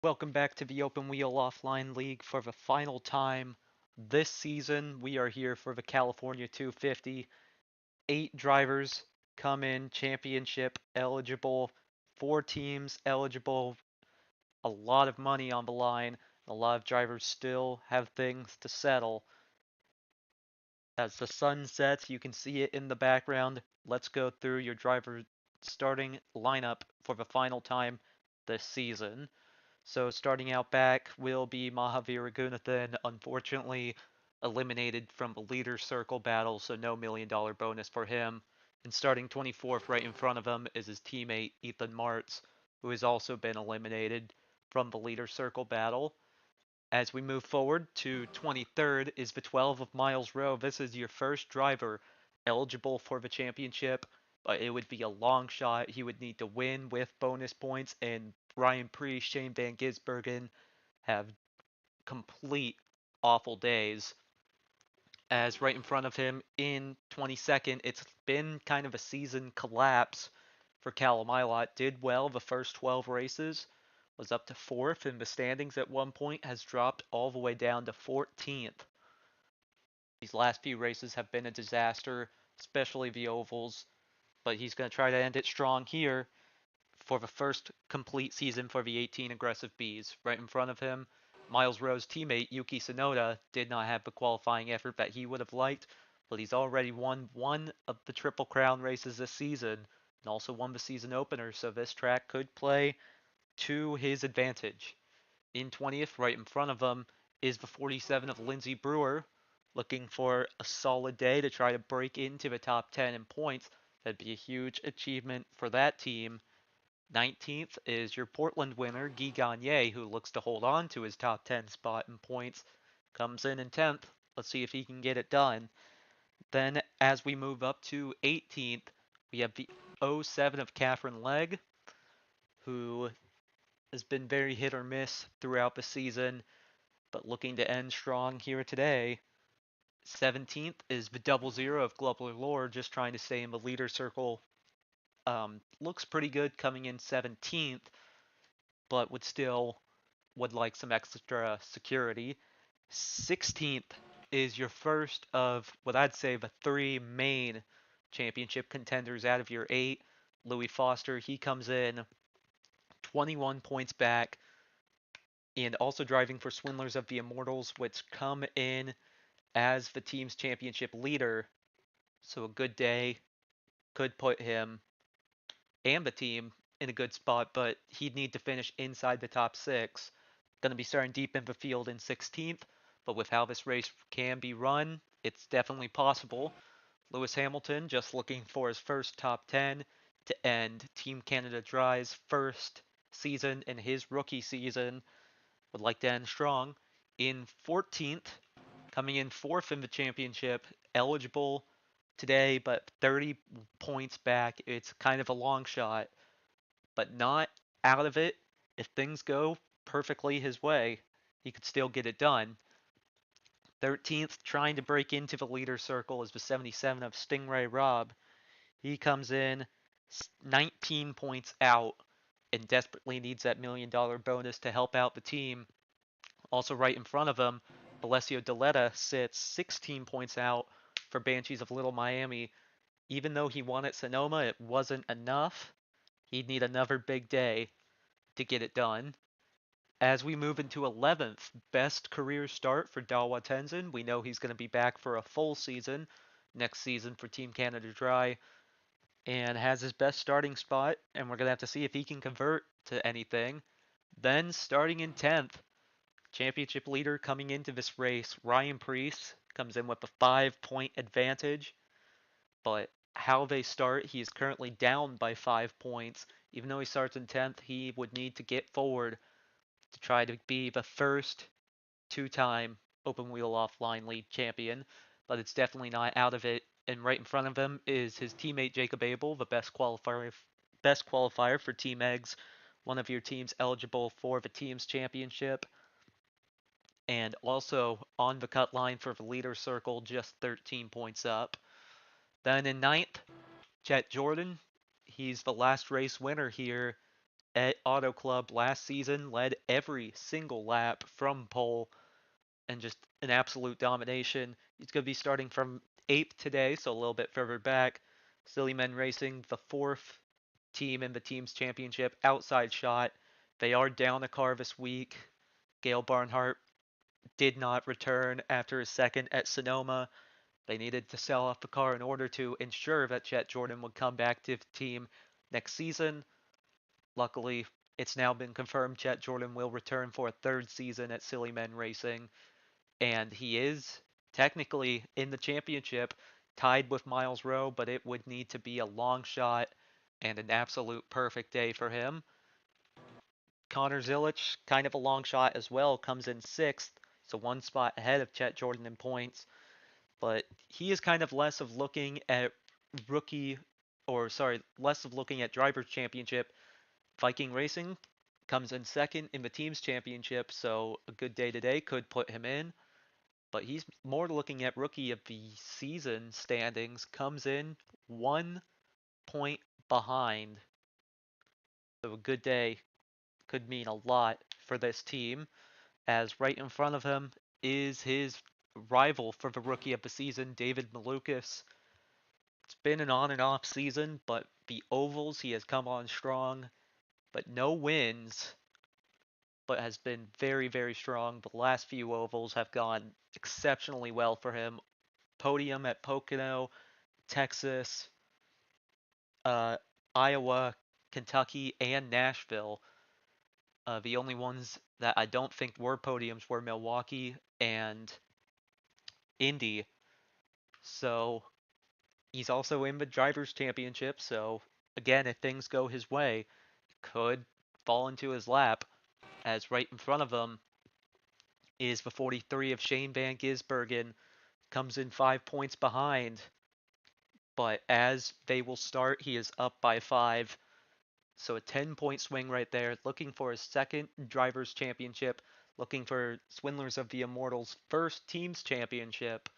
Welcome back to the Open Wheel Offline League for the final time this season. We are here for the California 250. 8 drivers come in championship eligible, 4 teams eligible, a lot of money on the line. A lot of drivers still have things to settle. As the sun sets, you can see it in the background. Let's go through your driver starting lineup for the final time this season. So starting out back will be Mahavir Raghunathan, unfortunately eliminated from the leader circle battle, so no $1 million bonus for him. And starting 24th right in front of him is his teammate Ethan Martz, who has also been eliminated from the leader circle battle. As we move forward to 23rd is the 12 of Miles Rowe. This is your first driver eligible for the championship, but it would be a long shot. He would need to win with bonus points, and Ryan Preece, Shane Van Gisbergen have complete awful days. As right in front of him in 22nd, it's been kind of a season collapse for Callum Ilott. Did well the first 12 races, was up to 4th in the standings at one point, has dropped all the way down to 14th. These last few races have been a disaster, especially the ovals, but he's going to try to end it strong here for the first complete season for the 18 aggressive Bees. Right in front of him, Miles Rowe's teammate Yuki Tsunoda did not have the qualifying effort that he would have liked, but he's already won one of the Triple Crown races this season and also won the season opener, so this track could play to his advantage. In 20th, right in front of him, is the 47 of Lindsey Brewer, looking for a solid day to try to break into the top 10 in points. That'd be a huge achievement for that team. 19th is your Portland winner, Guy Gagne, who looks to hold on to his top 10 spot in points. Comes in 10th. Let's see if he can get it done. Then, as we move up to 18th, we have the 07 of Catherine Legg, who has been very hit or miss throughout the season, but looking to end strong here today. 17th is the 00 of Global Lore, just trying to stay in the leader circle. Looks pretty good coming in 17th, but would like some extra security. 16th is your first of what I'd say the 3 main championship contenders out of your 8. Louis Foster, he comes in 21 points back and also driving for Swindlers of the Immortals, which come in as the team's championship leader. So a good day could put him and the team in a good spot, but he'd need to finish inside the top 6. Going to be starting deep in the field in 16th, but with how this race can be run, it's definitely possible. Lewis Hamilton just looking for his first top 10 to end Team Canada Dry's first season in his rookie season. Would like to end strong. In 14th, coming in 4th in the championship, eligible today, but 30 points back. It's kind of a long shot, but not out of it. If things go perfectly his way, he could still get it done. 13th, trying to break into the leader circle, is the 77 of Stingray Rob. He comes in 19 points out and desperately needs that $1 million bonus to help out the team. Also, right in front of him, Alessio Deletta sits 16 points out for Banshees of Little Miami. Even though he won at Sonoma, it wasn't enough. He'd need another big day to get it done. As we move into 11th, best career start for Dawa Tenzin. We know he's going to be back for a full season next season for Team Canada Dry and has his best starting spot, and we're going to have to see if he can convert to anything. Then starting in 10th, championship leader coming into this race, Ryan Preece comes in with a 5-point advantage, but how they start, he is currently down by 5 points. Even though he starts in 10th, he would need to get forward to try to be the first 2-time Open Wheel Offline League champion, but it's definitely not out of it. And right in front of him is his teammate Jacob Abel, the best qualifier for Team Eggs, one of your teams eligible for the team's championship, and also on the cut line for the leader circle, just 13 points up. Then in ninth, Chet Jordan. He's the last race winner here at Auto Club last season, led every single lap from pole and just an absolute domination. He's going to be starting from 8th today, so a little bit further back. Silly Men Racing, the 4th team in the team's championship, outside shot. They are down a car this week. Gail Barnhart did not return after his second at Sonoma. They needed to sell off the car in order to ensure that Chet Jordan would come back to the team next season. Luckily, it's now been confirmed Chet Jordan will return for a third season at Silly Men Racing, and he is technically in the championship, tied with Miles Rowe, but it would need to be a long shot and an absolute perfect day for him. Connor Zilich, kind of a long shot as well, comes in 6th, so one spot ahead of Chet Jordan in points, but he is kind of less of looking at rookie, or sorry, less of looking at Drivers' Championship. Viking Racing comes in second in the team's championship, so a good day today could put him in. But he's more looking at rookie of the season standings, comes in 1 point behind. So a good day could mean a lot for this team, as right in front of him is his rival for the rookie of the season, David Malukas. It's been an on and off season, but the ovals he has come on strong, but no wins, but has been very, very strong. The last few ovals have gone exceptionally well for him. Podium at Pocono, Texas, uh, Iowa, Kentucky, and Nashville. The only ones that I don't think were podiums were Milwaukee and Indy. So he's also in the Drivers' Championship. So again, if things go his way, could fall into his lap, as right in front of him is the 43 of Shane Van Gisbergen, comes in 5 points behind. But as they will start, he is up by 5. So a 10-point swing right there, looking for his second Drivers' Championship, looking for Swindlers of the Immortals' first Teams Championship.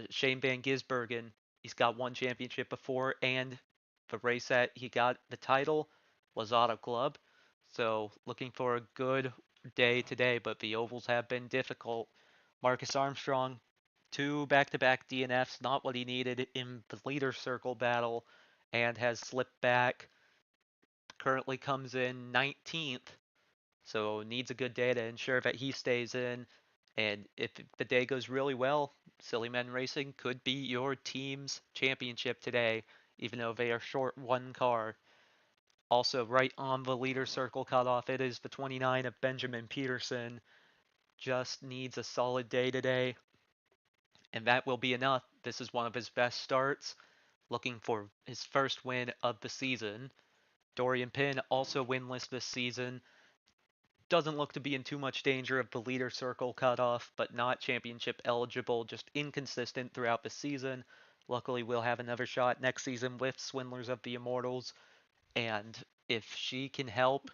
Shane Van Gisbergen, he's got one championship before, and the race that he got the title was Auto Club. So looking for a good day today, but the ovals have been difficult. Marcus Armstrong, 2 back-to-back DNFs, not what he needed in the leader circle battle, and has slipped back. Currently comes in 19th, so needs a good day to ensure that he stays in. And if the day goes really well, Silly Men Racing could be your team's championship today, even though they are short one car. Also, right on the leader circle cutoff, it is the 29 of Benjamin Peterson. Just needs a solid day today, and that will be enough. This is one of his best starts, looking for his first win of the season. Dorian Pinn, also winless this season, doesn't look to be in too much danger of the leader circle cutoff, but not championship eligible, just inconsistent throughout the season. Luckily, we'll have another shot next season with Swindlers of the Immortals, and if she can help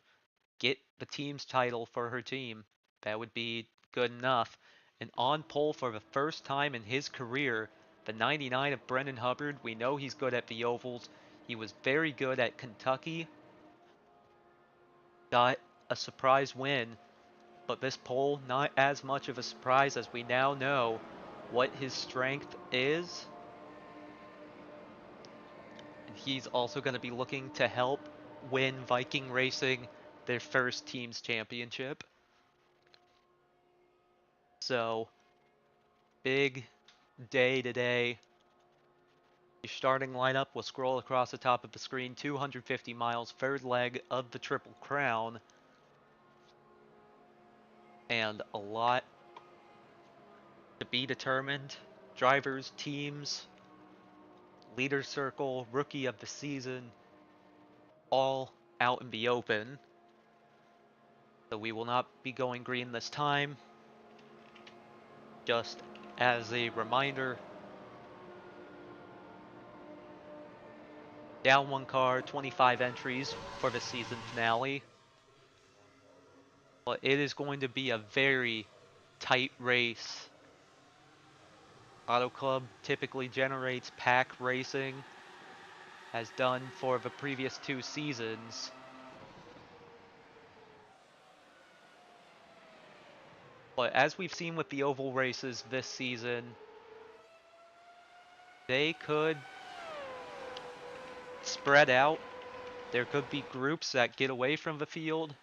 get the team's title for her team, that would be good enough. And on pole for the first time in his career, the 99 of Brendan Hubbard. We know he's good at the ovals. He was very good at Kentucky, got a surprise win, but this pole not as much of a surprise as we now know what his strength is. And he's also going to be looking to help win Viking Racing their first team's championship. So, big day today. Your starting lineup will scroll across the top of the screen. 250 miles, third leg of the Triple Crown. And a lot to be determined. Drivers, teams, leader circle, rookie of the season, all out in the open. So we will not be going green this time. Just as a reminder, down one car, 25 entries for the season finale. But it is going to be a very tight race. Auto Club typically generates pack racing, has done for the previous 2 seasons. But as we've seen with the oval races this season, they could spread out. There could be groups that get away from the field.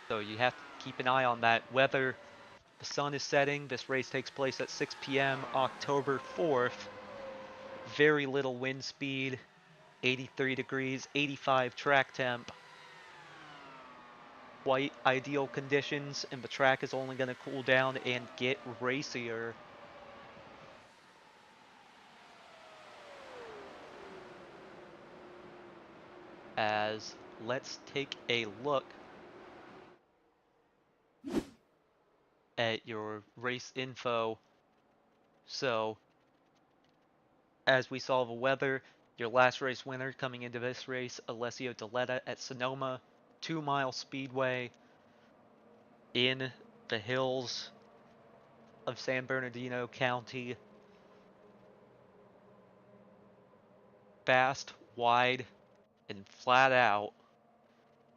So you have to keep an eye on that. Whether the sun is setting, this race takes place at 6 p.m. October 4th. Very little wind speed, 83 degrees, 85 track temp. Quite ideal conditions, and the track is only going to cool down and get racier. As let's take a look at your race info. So, as we saw the weather, your last race winner coming into this race, Alessio Deletta at Sonoma, 2-mile speedway in the hills of San Bernardino County. Fast, wide, and flat out.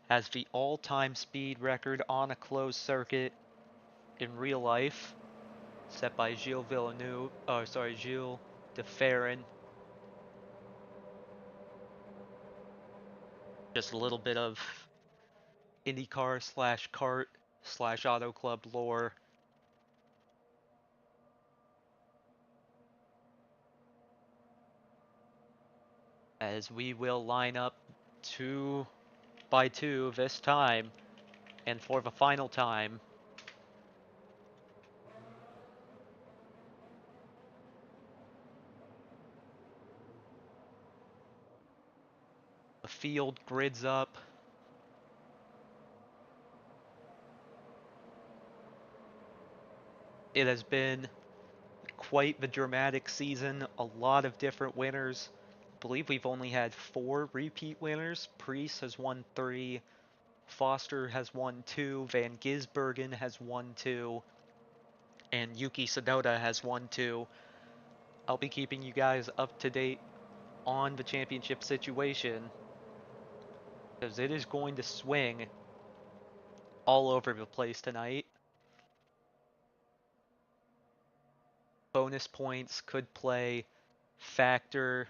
Has the all-time speed record on a closed circuit in real life, set by Gilles Villeneuve, Gilles de Ferran. Just a little bit of IndyCar slash kart slash auto club lore. As we will line up 2 by 2 this time, and for the final time. The field grids up. It has been quite the dramatic season. A lot of different winners. I believe we've only had 4 repeat winners. Priest has won 3. Foster has won 2. Van Gisbergen has won 2. And Yuki Tsunoda has won 2. I'll be keeping you guys up to date on the championship situation, because it is going to swing all over the place tonight. Bonus points could play factor,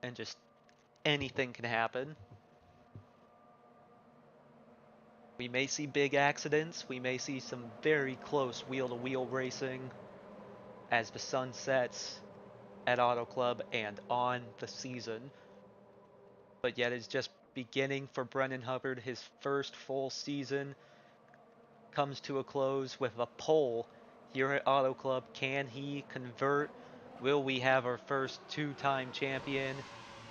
and just anything can happen. We may see big accidents. We may see some very close wheel-to-wheel racing as the sun sets at Auto Club and on the season. But yet it's just beginning for Brendan Hubbard. His first full season comes to a close with a pole here at Auto Club. Can he convert? Will we have our first 2-time champion,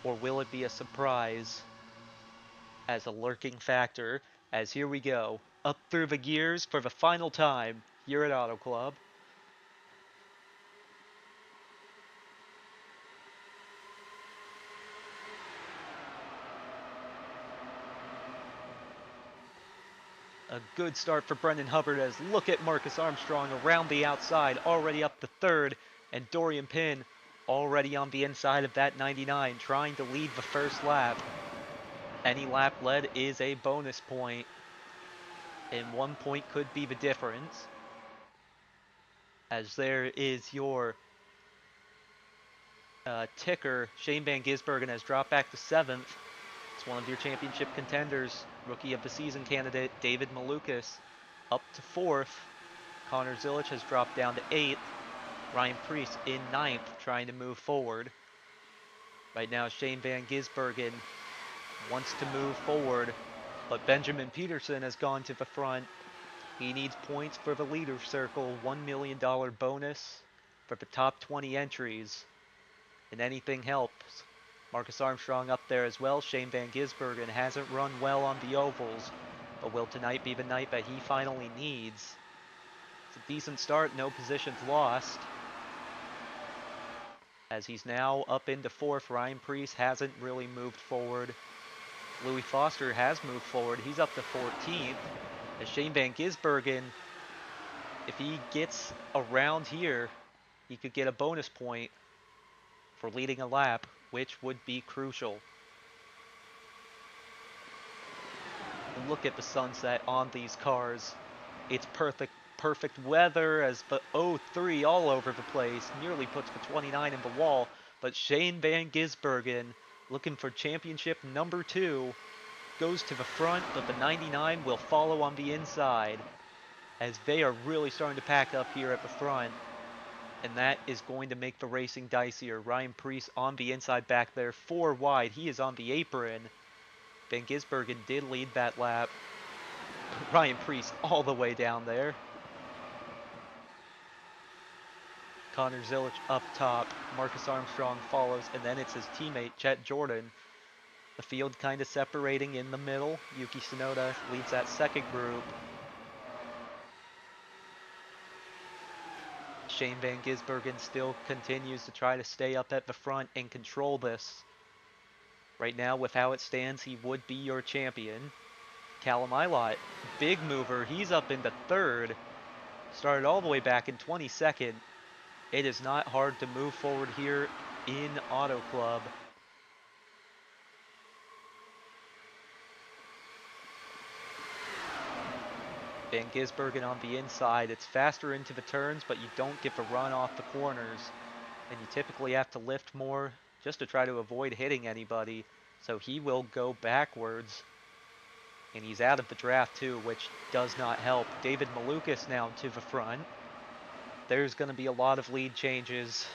or will it be a surprise as a lurking factor? As here we go, up through the gears for the final time here at Auto Club. A good start for Brendan Hubbard, as look at Marcus Armstrong around the outside, already up to third, and Dorian Pinn already on the inside of that 99, trying to lead the first lap. Any lap led is a bonus point, and 1 point could be the difference. As there is your ticker, Shane Van Gisbergen has dropped back to 7th. It's one of your championship contenders, Rookie of the Season candidate David Malukas, up to 4th. Connor Zilich has dropped down to 8th. Ryan Preece in 9th, trying to move forward. Right now, Shane Van Gisbergen wants to move forward, but Benjamin Peterson has gone to the front. He needs points for the leader circle, $1 million bonus for the top 20 entries, and anything helps. Marcus Armstrong up there as well. Shane Van Gisbergen hasn't run well on the ovals, but will tonight be the night that he finally needs? It's a decent start, no positions lost. As he's now up into 4th, Ryan Preece hasn't really moved forward. Louis Foster has moved forward. He's up to 14th. As Shane Van Gisbergen, if he gets around here, he could get a bonus point for leading a lap, which would be crucial. Look at the sunset on these cars. It's perfect weather as the 03 all over the place. Nearly puts the 29 in the wall. But Shane Van Gisbergen, looking for championship number 2, goes to the front, but the 99 will follow on the inside, as they are really starting to pack up here at the front. And that is going to make the racing dicier. Ryan Preece on the inside back there, 4 wide. He is on the apron. Van Gisbergen did lead that lap. Ryan Preece all the way down there. Connor Zilic up top. Marcus Armstrong follows, and then it's his teammate, Chet Jordan. The field kind of separating in the middle. Yuki Tsunoda leads that second group. Shane Van Gisbergen still continues to try to stay up at the front and control this. Right now, with how it stands, he would be your champion. Callum Ilott, big mover. He's up into third. Started all the way back in 22nd. It is not hard to move forward here in Auto Club. Van Gisbergen on the inside. It's faster into the turns, but you don't get the run off the corners. And you typically have to lift more just to try to avoid hitting anybody. So he will go backwards. And he's out of the draft too, which does not help. David Malukas now to the front. There's going to be a lot of lead changes.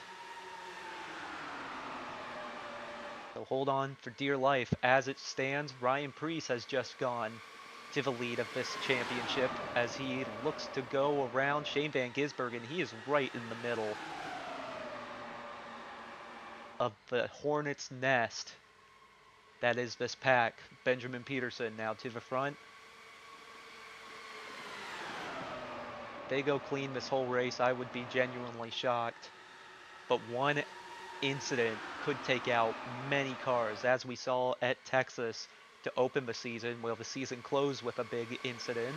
So hold on for dear life. As it stands, Ryan Preece has just gone to the lead of this championship as he looks to go around Shane Van Gisbergen. He is right in the middle of the hornet's nest that is this pack. Benjamin Peterson now to the front. They go clean this whole race, I would be genuinely shocked. But one incident could take out many cars, as we saw at Texas to open the season. Will the season close with a big incident?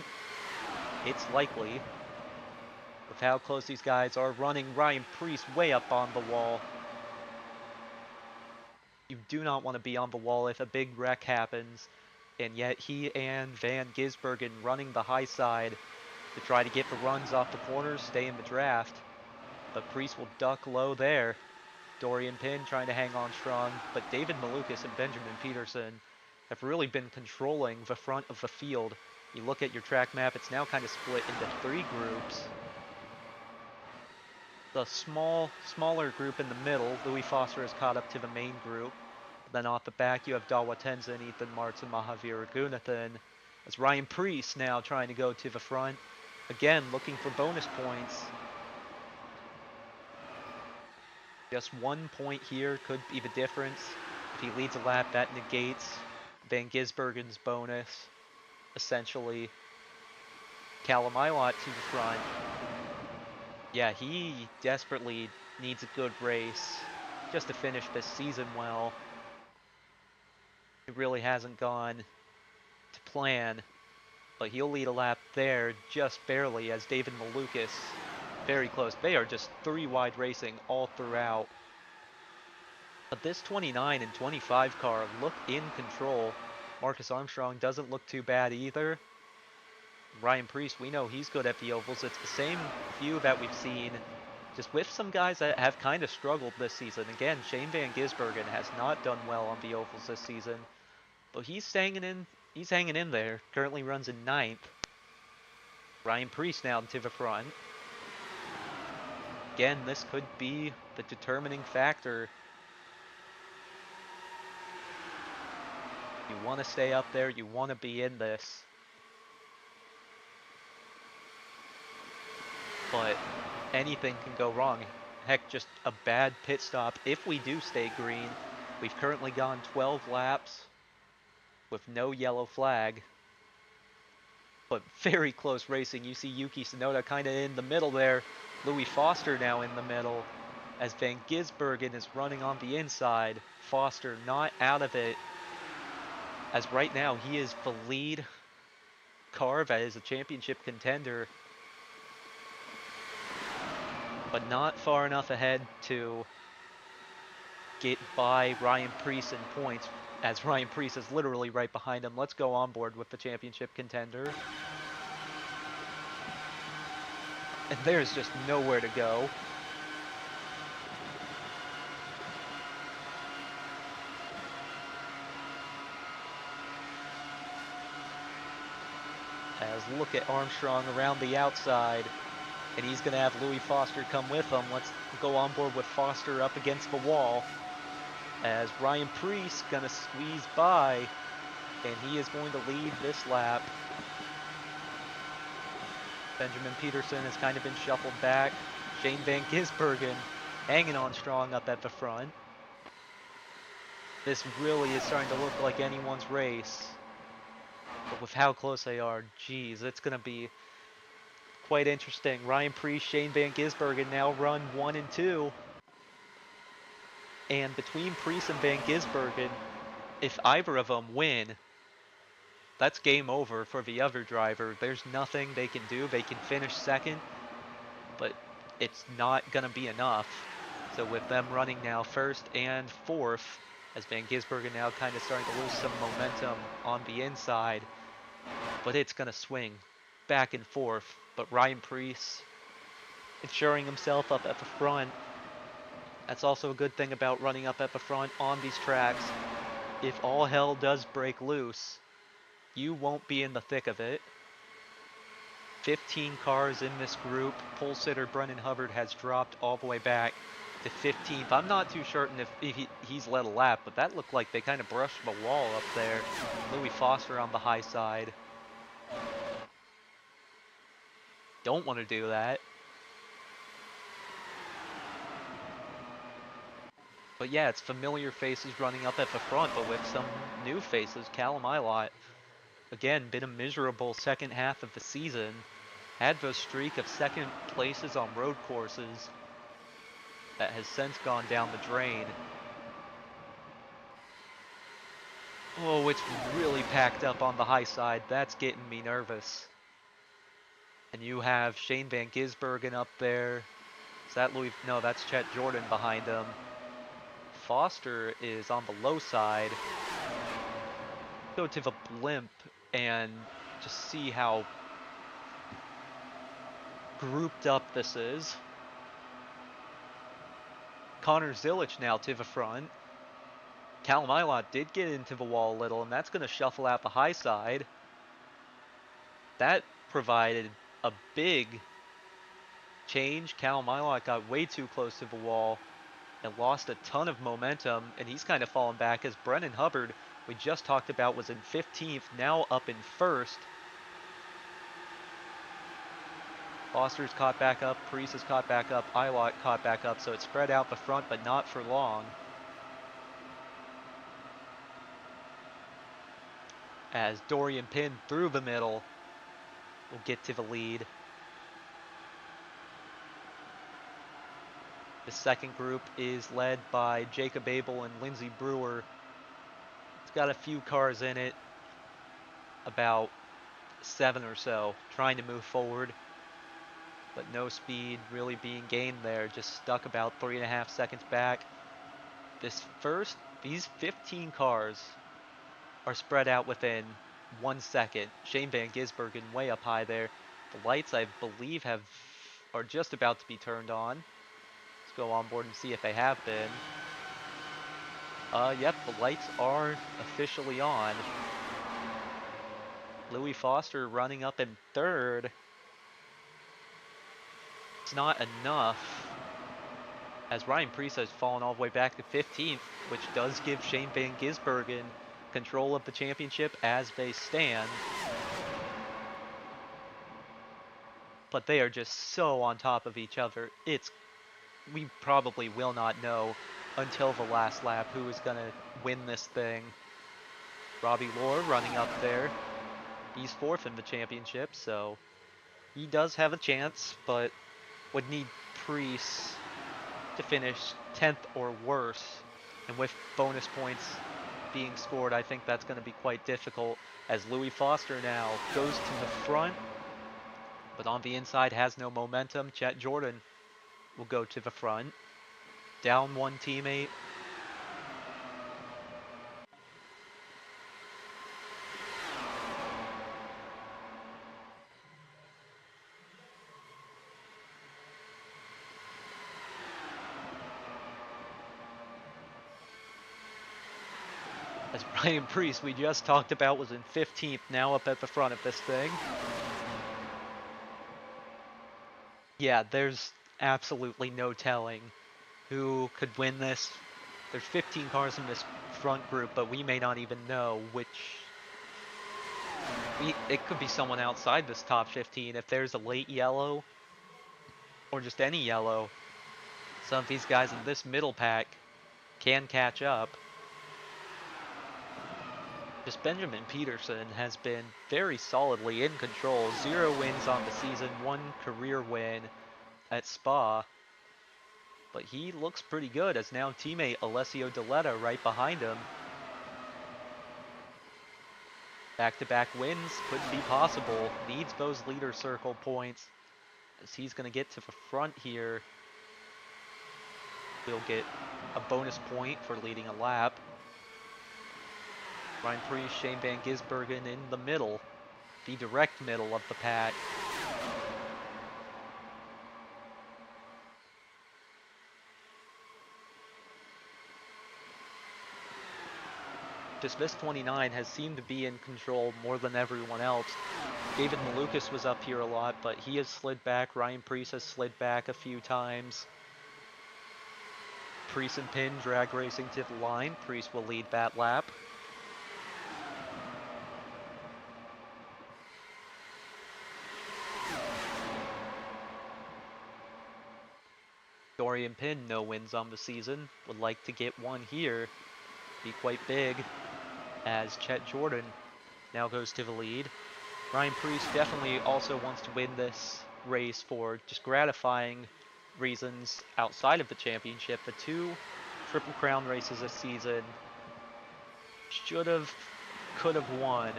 It's likely. With how close these guys are running, Ryan Preece way up on the wall. You do not want to be on the wall if a big wreck happens, and yet he and Van Gisbergen running the high side to try to get the runs off the corners, stay in the draft. But Preece will duck low there. Dorian Pinn trying to hang on strong, but David Malukas and Benjamin Peterson have really been controlling the front of the field. You look at your track map, it's now kind of split into 3 groups. The smaller group in the middle, Louis Foster has caught up to the main group. Then off the back, you have Dawa Tenzin, Ethan Martz, and Mahavir Raghunathan. As Ryan Preece now trying to go to the front. Again, looking for bonus points. Just 1 point here could be the difference. If he leads a lap, that negates Van Gisbergen's bonus, essentially. Callum Ilott to the front. Yeah, he desperately needs a good race just to finish this season well. It really hasn't gone to plan, but he'll lead a lap there just barely as David Malukas very close. They are just 3 wide racing all throughout. But this 29 and 25 car look in control. Marcus Armstrong doesn't look too bad either. Ryan Preece, we know he's good at the ovals. It's the same few that we've seen, just with some guys that have kind of struggled this season. Again, Shane Van Gisbergen has not done well on the ovals this season, but he's hanging in there. Currently runs in 9th. Ryan Preece now to the front. Again, this could be the determining factor. You want to stay up there, you want to be in this. But anything can go wrong. Heck, just a bad pit stop. If we do stay green, we've currently gone 12 laps with no yellow flag. But very close racing. You see Yuki Tsunoda kind of in the middle there. Louis Foster now in the middle. As Van Gisbergen is running on the inside. Foster not out of it. As right now he is the lead car that is a championship contender. But not far enough ahead to get by Ryan Preece in points, as Ryan Preece is literally right behind him. Let's go on board with the championship contender. And there's just nowhere to go. As look at Armstrong around the outside, and he's going to have Louis Foster come with him. Let's go on board with Foster up against the wall, as Ryan Preece going to squeeze by, and he is going to lead this lap. Benjamin Peterson has kind of been shuffled back. Shane Van Gisbergen hanging on strong up at the front. This really is starting to look like anyone's race. But with how close they are, geez, it's going to be quite interesting. Ryan Preece, Shane Van Gisbergen now run 1 and 2. And between Preece and Van Gisbergen, if either of them win, that's game over for the other driver. There's nothing they can do. They can finish second, but it's not going to be enough. So with them running now first and fourth, as Van Gisbergen now kind of starting to lose some momentum on the inside, but it's going to swing back and forth. But Ryan Preece ensuring himself up at the front. That's also a good thing about running up at the front on these tracks. If all hell does break loose, you won't be in the thick of it. 15 cars in this group. Pole sitter Brennan Hubbard has dropped all the way back to 15th. I'm not too certain if he's led a lap, but that looked like they kind of brushed the wall up there. Louis Foster on the high side. Don't want to do that. But yeah, it's familiar faces running up at the front, but with some new faces. Callum Ilott, again, been a miserable second half of the season. Had the streak of second places on road courses that has since gone down the drain. Oh, it's really packed up on the high side. That's getting me nervous. And you have Shane Van Gisbergen up there. Is that Louis? No, that's Chet Jordan behind him. Foster is on the low side. Go to the blimp and just see how grouped up this is. Connor Zilich now to the front. Callum Ilott did get into the wall a little, and that's going to shuffle out the high side. That provided a big change. Callum Ilott got way too close to the wall and lost a ton of momentum, and he's kind of fallen back as Brennan Hubbard, we just talked about, was in 15th, now up in first. Foster's caught back up, Preece is caught back up, Ilott caught back up, so it spread out the front, but not for long. As Dorian Pinn through the middle will get to the lead. The second group is led by Jacob Abel and Lindsey Brewer. It's got a few cars in it, about 7 or so, trying to move forward, but no speed really being gained there, just stuck about 3.5 seconds back. These 15 cars are spread out within 1 second. Shane Van Gisbergen way up high there. The lights, I believe, are just about to be turned on. Let's go on board and see if they have been. Yep, the lights are officially on. Louis Foster running up in third. It's not enough, as Ryan Preece has fallen all the way back to 15th, which does give Shane Van Gisbergen control of the championship as they stand. But they are just so on top of each other. We probably will not know until the last lap who is going to win this thing. Robbie Lohr running up there. He's fourth in the championship, so he does have a chance, but would need Preece to finish 10th or worse. And with bonus points being scored, I think that's going to be quite difficult, as Louis Foster now goes to the front, but on the inside has no momentum. Chet Jordan will go to the front. Down one teammate. As Brian Priest, we just talked about, was in 15th, now up at the front of this thing. Yeah, there's absolutely no telling who could win this. There's 15 cars in this front group, but we may not even know which. It could be someone outside this top 15. If there's a late yellow, or just any yellow, some of these guys in this middle pack can catch up. Just Benjamin Peterson has been very solidly in control. 0 wins on the season, 1 career win at Spa. But he looks pretty good as now teammate Alessio Deletta right behind him. Back-to-back wins could be possible. Needs those leader circle points as he's going to get to the front here. He'll get a bonus point for leading a lap. Ryan Priest, Shane Van Gisbergen in the middle, the direct middle of the pack. Just this 29 has seemed to be in control more than everyone else. David Malukas was up here a lot, but he has slid back. Ryan Priest has slid back a few times. Priest and Pin drag racing to the line. Priest will lead that lap. Dorian Pin, no wins on the season. Would like to get one here. Be quite big as Chet Jordan now goes to the lead. Ryan Priest definitely also wants to win this race for just gratifying reasons outside of the championship. The 2 Triple Crown races this season should have, could have won.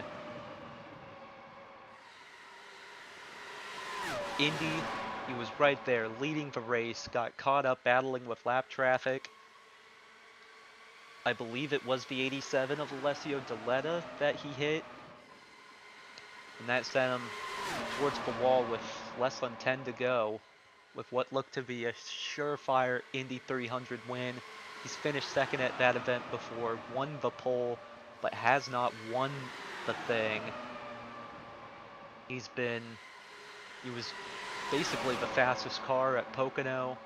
Indy, he was right there leading the race, got caught up battling with lap traffic. I believe it was the 87 of Alessio Deletta that he hit. And that sent him towards the wall with less than 10 to go, with what looked to be a surefire Indy 300 win. He's finished second at that event before, won the pole, but has not won the thing. He was basically the fastest car at Pocono,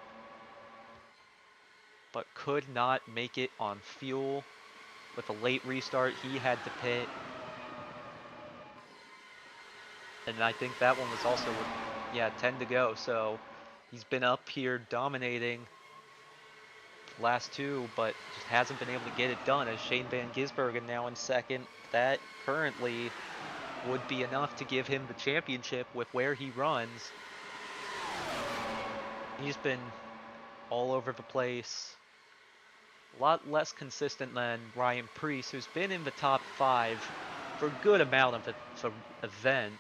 but could not make it on fuel. With a late restart, he had to pit. And I think that one was also, 10 to go. So he's been up here dominating the last 2, but just hasn't been able to get it done. As Shane Van Gisbergen now in second, that currently would be enough to give him the championship with where he runs. He's been all over the place. A lot less consistent than Ryan Priest, who's been in the top 5 for a good amount of the event.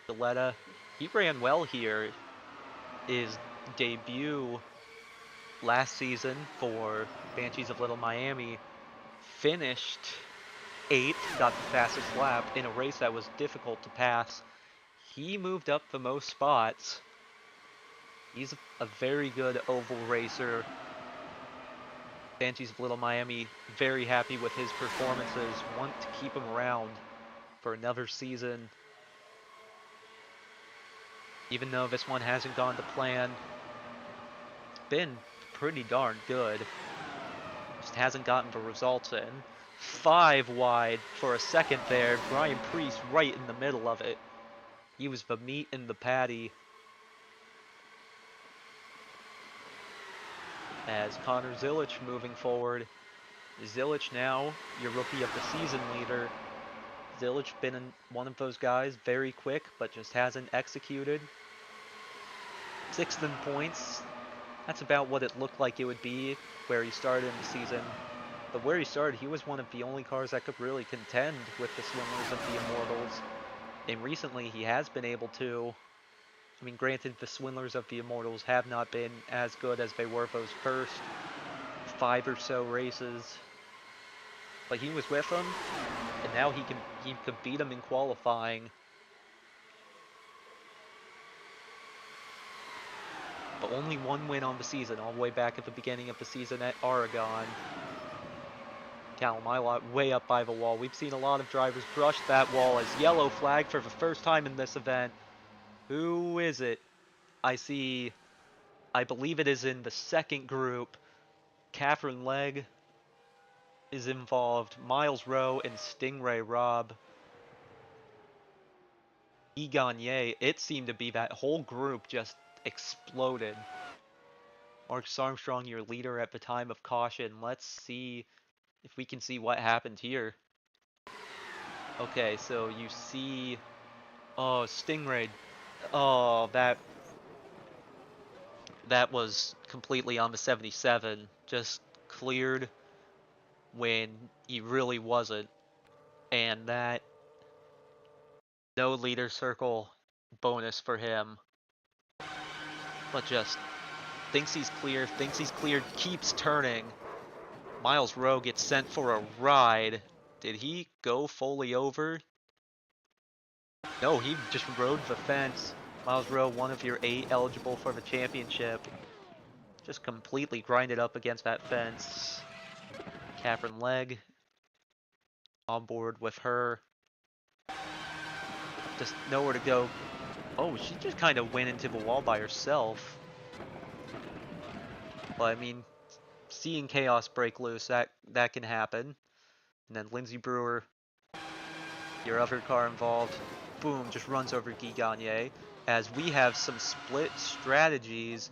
Deletta, he ran well here. His debut last season for Banshees of Little Miami, finished 8th, got the fastest lap in a race that was difficult to pass. He moved up the most spots. He's a very good oval racer. Banshees of Little Miami very happy with his performances, want to keep him around for another season. Even though this one hasn't gone to plan, it's been pretty darn good. Just hasn't gotten the results in. 5 wide for a second there. Brian Priest right in the middle of it. He was the meat in the patty. As Connor Zilich moving forward. Zilich now your rookie of the season leader. Zilich been one of those guys, very quick, but just hasn't executed. 6th in points. That's about what it looked like it would be where he started in the season. But where he started, he was one of the only cars that could really contend with the Swindlers of the Immortals. And recently he has been able to. I mean, granted, the Swindlers of the Immortals have not been as good as they were those first 5 or so races. But he was with them, and now he could beat them in qualifying. but only one win on the season, all the way back at the beginning of the season at Oregon. Callum Ilott way up by the wall. We've seen a lot of drivers brush that wall as yellow flag for the first time in this event. Who is it? I see, I believe it is in the second group. Catherine Legg is involved. Miles Rowe and Stingray Robb. Gagne, it seemed to be that whole group just exploded. Marcus Armstrong, your leader at the time of caution. Let's see if we can see what happened here. Okay, so you see, oh, Stingray. Oh, that was completely on the 77. Just cleared when he really wasn't. And that no leader circle bonus for him. But just thinks he's cleared, keeps turning. Miles Rowe gets sent for a ride. Did he go fully over? No, he just rode the fence. Miles Rowe, one of your 8 eligible for the championship. Just completely grinded up against that fence. Catherine Legg on board with her. Just nowhere to go. Oh, she just kind of went into the wall by herself. But I mean, seeing chaos break loose, that can happen. And then Lindsey Brewer, your other car involved, boom, just runs over Guy Gagne. As we have some split strategies,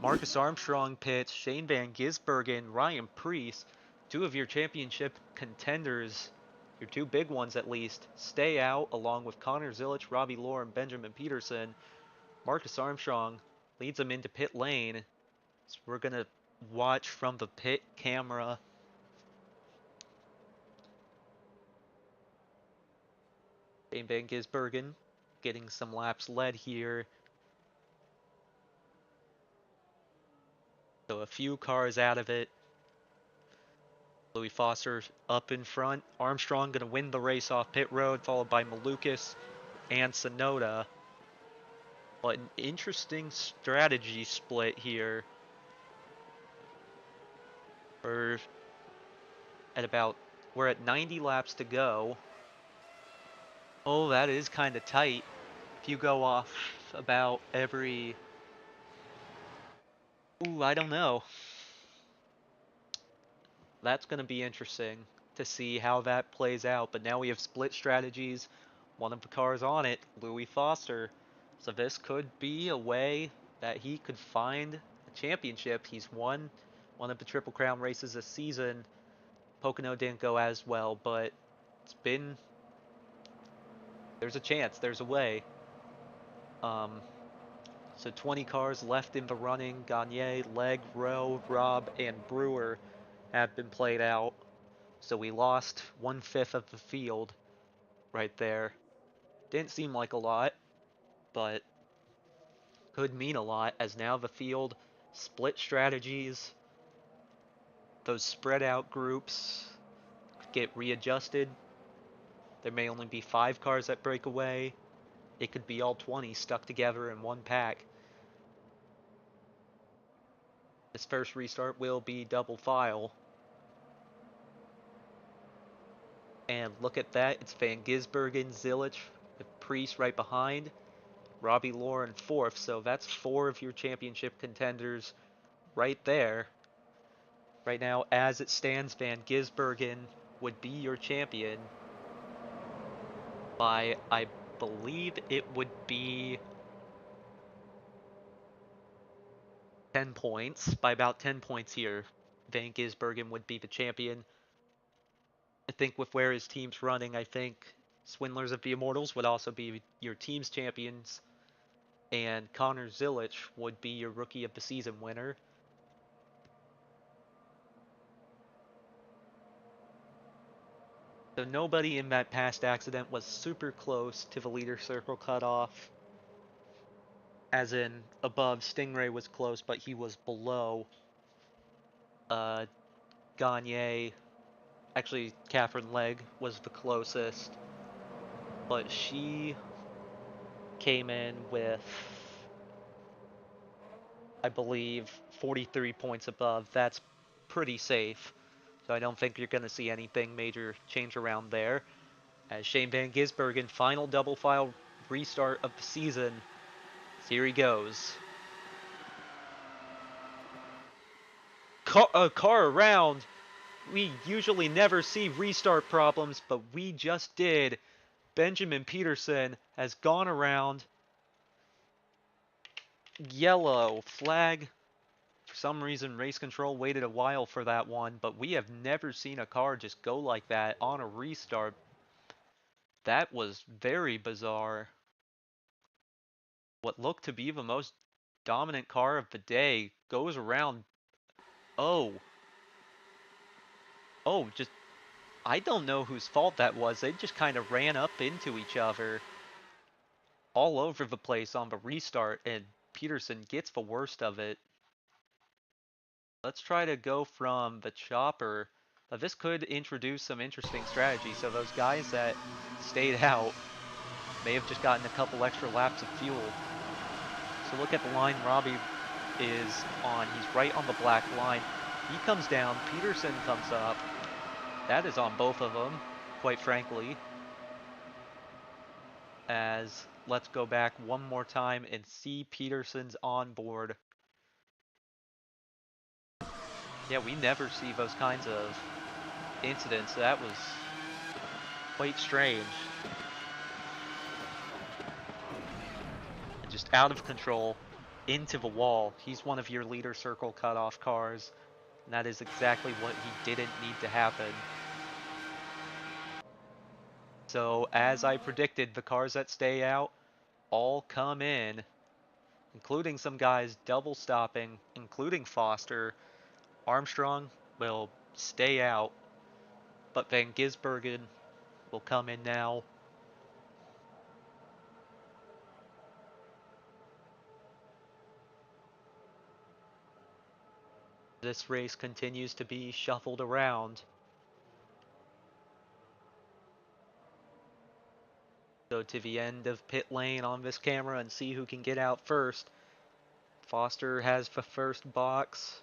Marcus Armstrong pits, Shane Van Gisbergen, Ryan Preece, 2 of your championship contenders, your 2 big ones at least, stay out along with Connor Zilich, Robbie Lohr, and Benjamin Peterson. Marcus Armstrong leads them into pit lane. So we're going to watch from the pit camera. Shane Van Gisbergen getting some laps led here. So a few cars out of it. Louis Foster up in front. Armstrong going to win the race off pit road, followed by Malukas and Sonoda. But an interesting strategy split here. We're at 90 laps to go. Oh, that is kind of tight. If you go off about every... Ooh, I don't know. That's going to be interesting to see how that plays out. But now we have split strategies. One of the cars on it, Louis Foster. So this could be a way that he could find a championship. He's won one of the Triple Crown races this season. Pocono didn't go as well, but it's been... There's a chance. There's a way. So 20 cars left in the running. Gagne, Legg, Rowe, Robb, and Brewer have been played out. So we lost 1/5 of the field right there. Didn't seem like a lot, but could mean a lot as now the field split strategies. Those spread out groups get readjusted. There may only be 5 cars that break away. It could be all 20 stuck together in one pack. This first restart will be double file. And look at that, it's Van Gisbergen, Zilich, with Preece right behind, Robbie Lohr in 4th, so that's 4 of your championship contenders right there. Right now, as it stands, Van Gisbergen would be your champion by, I believe it would be 10 points. By about 10 points here, Van Gisbergen would be the champion. I think with where his team's running, I think Swindlers of the Immortals would also be your team's champions. And Connor Zilich would be your Rookie of the Season winner. So nobody in that past accident was super close to the leader circle cutoff. As in, above, Stingray was close, but he was below Gagne. Actually, Catherine Legg was the closest. But she came in with I believe, 43 points above. That's pretty safe. So I don't think you're going to see anything major change around there. As Shane Van Gisbergen, final double file restart of the season. Here he goes. Car around. We usually never see restart problems, but we just did. Benjamin Peterson has gone around. Yellow flag. For some reason, race control waited a while for that one, but we have never seen a car just go like that on a restart. That was very bizarre. What looked to be the most dominant car of the day goes around. Oh, just I don't know whose fault that was. They just kind of ran up into each other all over the place on the restart, and Peterson gets the worst of it. Let's try to go from the chopper. This could introduce some interesting strategy. So those guys that stayed out may have just gotten a couple extra laps of fuel. So look at the line Robbie is on. He's right on the black line. He comes down. Peterson comes up. That is on both of them, quite frankly. As let's go back one more time and see Peterson's on board. Yeah, we never see those kinds of incidents. That was quite strange. And just out of control into the wall. He's one of your leader circle cutoff cars. And that is exactly what he didn't need to happen. So as I predicted, the cars that stay out all come in, including some guys double stopping, including Foster. Armstrong will stay out, but Van Gisbergen will come in now. This race continues to be shuffled around. Go to the end of pit lane on this camera and see who can get out first. Foster has the first box.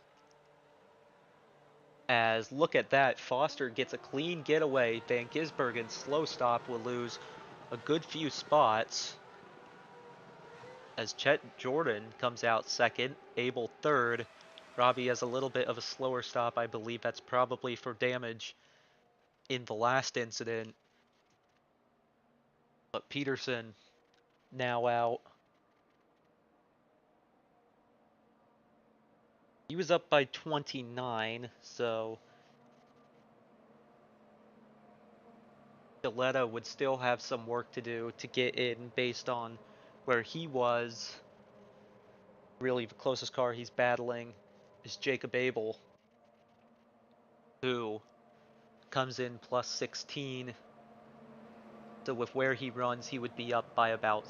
As look at that, Foster gets a clean getaway. Van Gisbergen's slow stop will lose a good few spots. As Chet Jordan comes out second, Abel third. Robbie has a little bit of a slower stop. I believe that's probably for damage in the last incident. But Peterson now out. He was up by 29, so Gilletta would still have some work to do to get in based on where he was. Really, the closest car he's battling is Jacob Abel, who comes in plus 16. So with where he runs, he would be up by about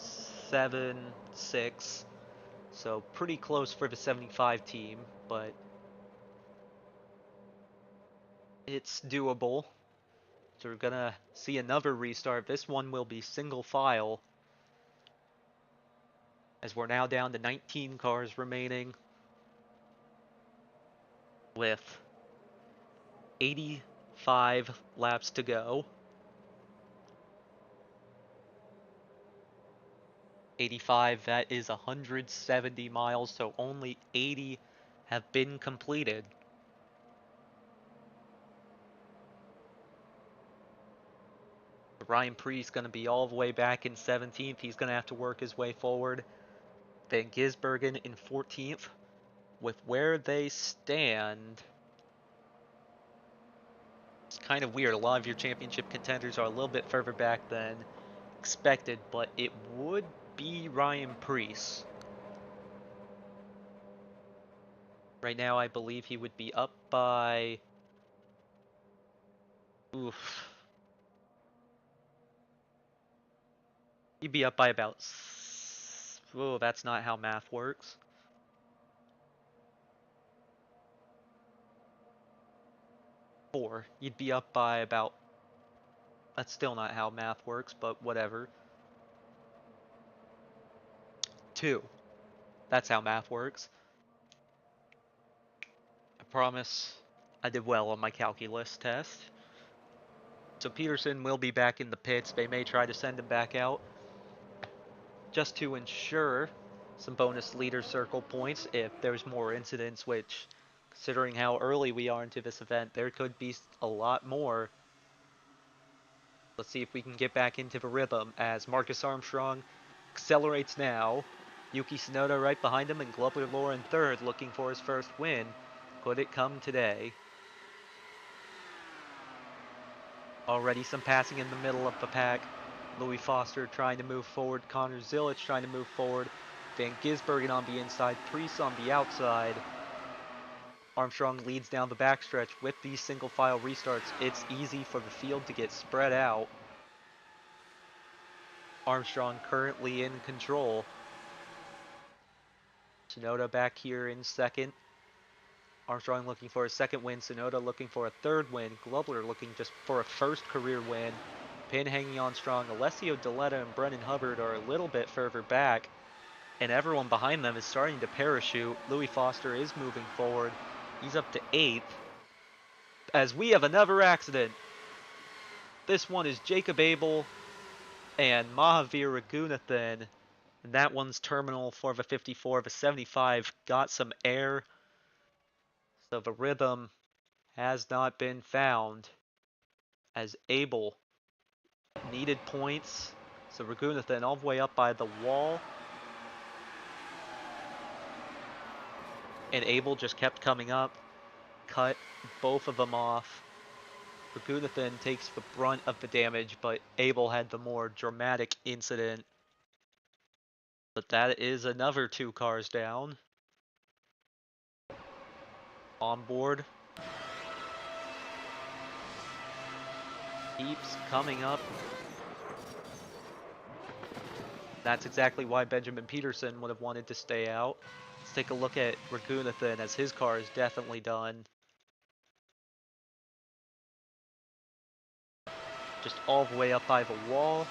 7, 6. So pretty close for the 75 team, but it's doable. So we're gonna see another restart. This one will be single file, as we're now down to 19 cars remaining with 85 laps to go. 85, that is 170 miles, so only 80 have been completed. Ryan Preece going to be all the way back in 17th. He's going to have to work his way forward. Van Gisbergen in 14th. With where they stand, it's kind of weird. A lot of your championship contenders are a little bit further back than expected, but it would be Ryan Preece. Right now, I believe he would be up by... Oof. He'd be up by about... Oh, that's not how math works. 4. You'd be up by about... That's still not how math works, but whatever. 2. That's how math works. Promise I did well on my calculus test. So Peterson will be back in the pits. They may try to send him back out just to ensure some bonus leader circle points if there's more incidents, which, considering how early we are into this event, there could be a lot more. Let's see if we can get back into the rhythm as Marcus Armstrong accelerates now. Yuki Tsunoda right behind him, and Glover in third, looking for his first win. Could it come today? Already some passing in the middle of the pack. Louis Foster trying to move forward. Connor Zilic trying to move forward. Van Gisbergen on the inside. Preece on the outside. Armstrong leads down the backstretch. With these single file restarts, it's easy for the field to get spread out. Armstrong currently in control. Tsunoda back here in second. Armstrong looking for a second win. Tsunoda looking for a third win. Glover looking just for a first career win. Pin hanging on strong. Alessio Deletta and Brennan Hubbard are a little bit further back, and everyone behind them is starting to parachute. Louis Foster is moving forward. He's up to 8th. As we have another accident. This one is Jacob Abel and Mahavir Raghunathan. And that one's terminal for the 54. The 75 got some air, so the rhythm has not been found as Abel needed points. So Raghunathan all the way up by the wall. And Abel just kept coming up, cut both of them off. Raghunathan takes the brunt of the damage, but Abel had the more dramatic incident. But that is another 2 cars down. On board. Keeps coming up. That's exactly why Benjamin Peterson would have wanted to stay out. Let's take a look at Raghunathan, as his car is definitely done. Just all the way up by the wall.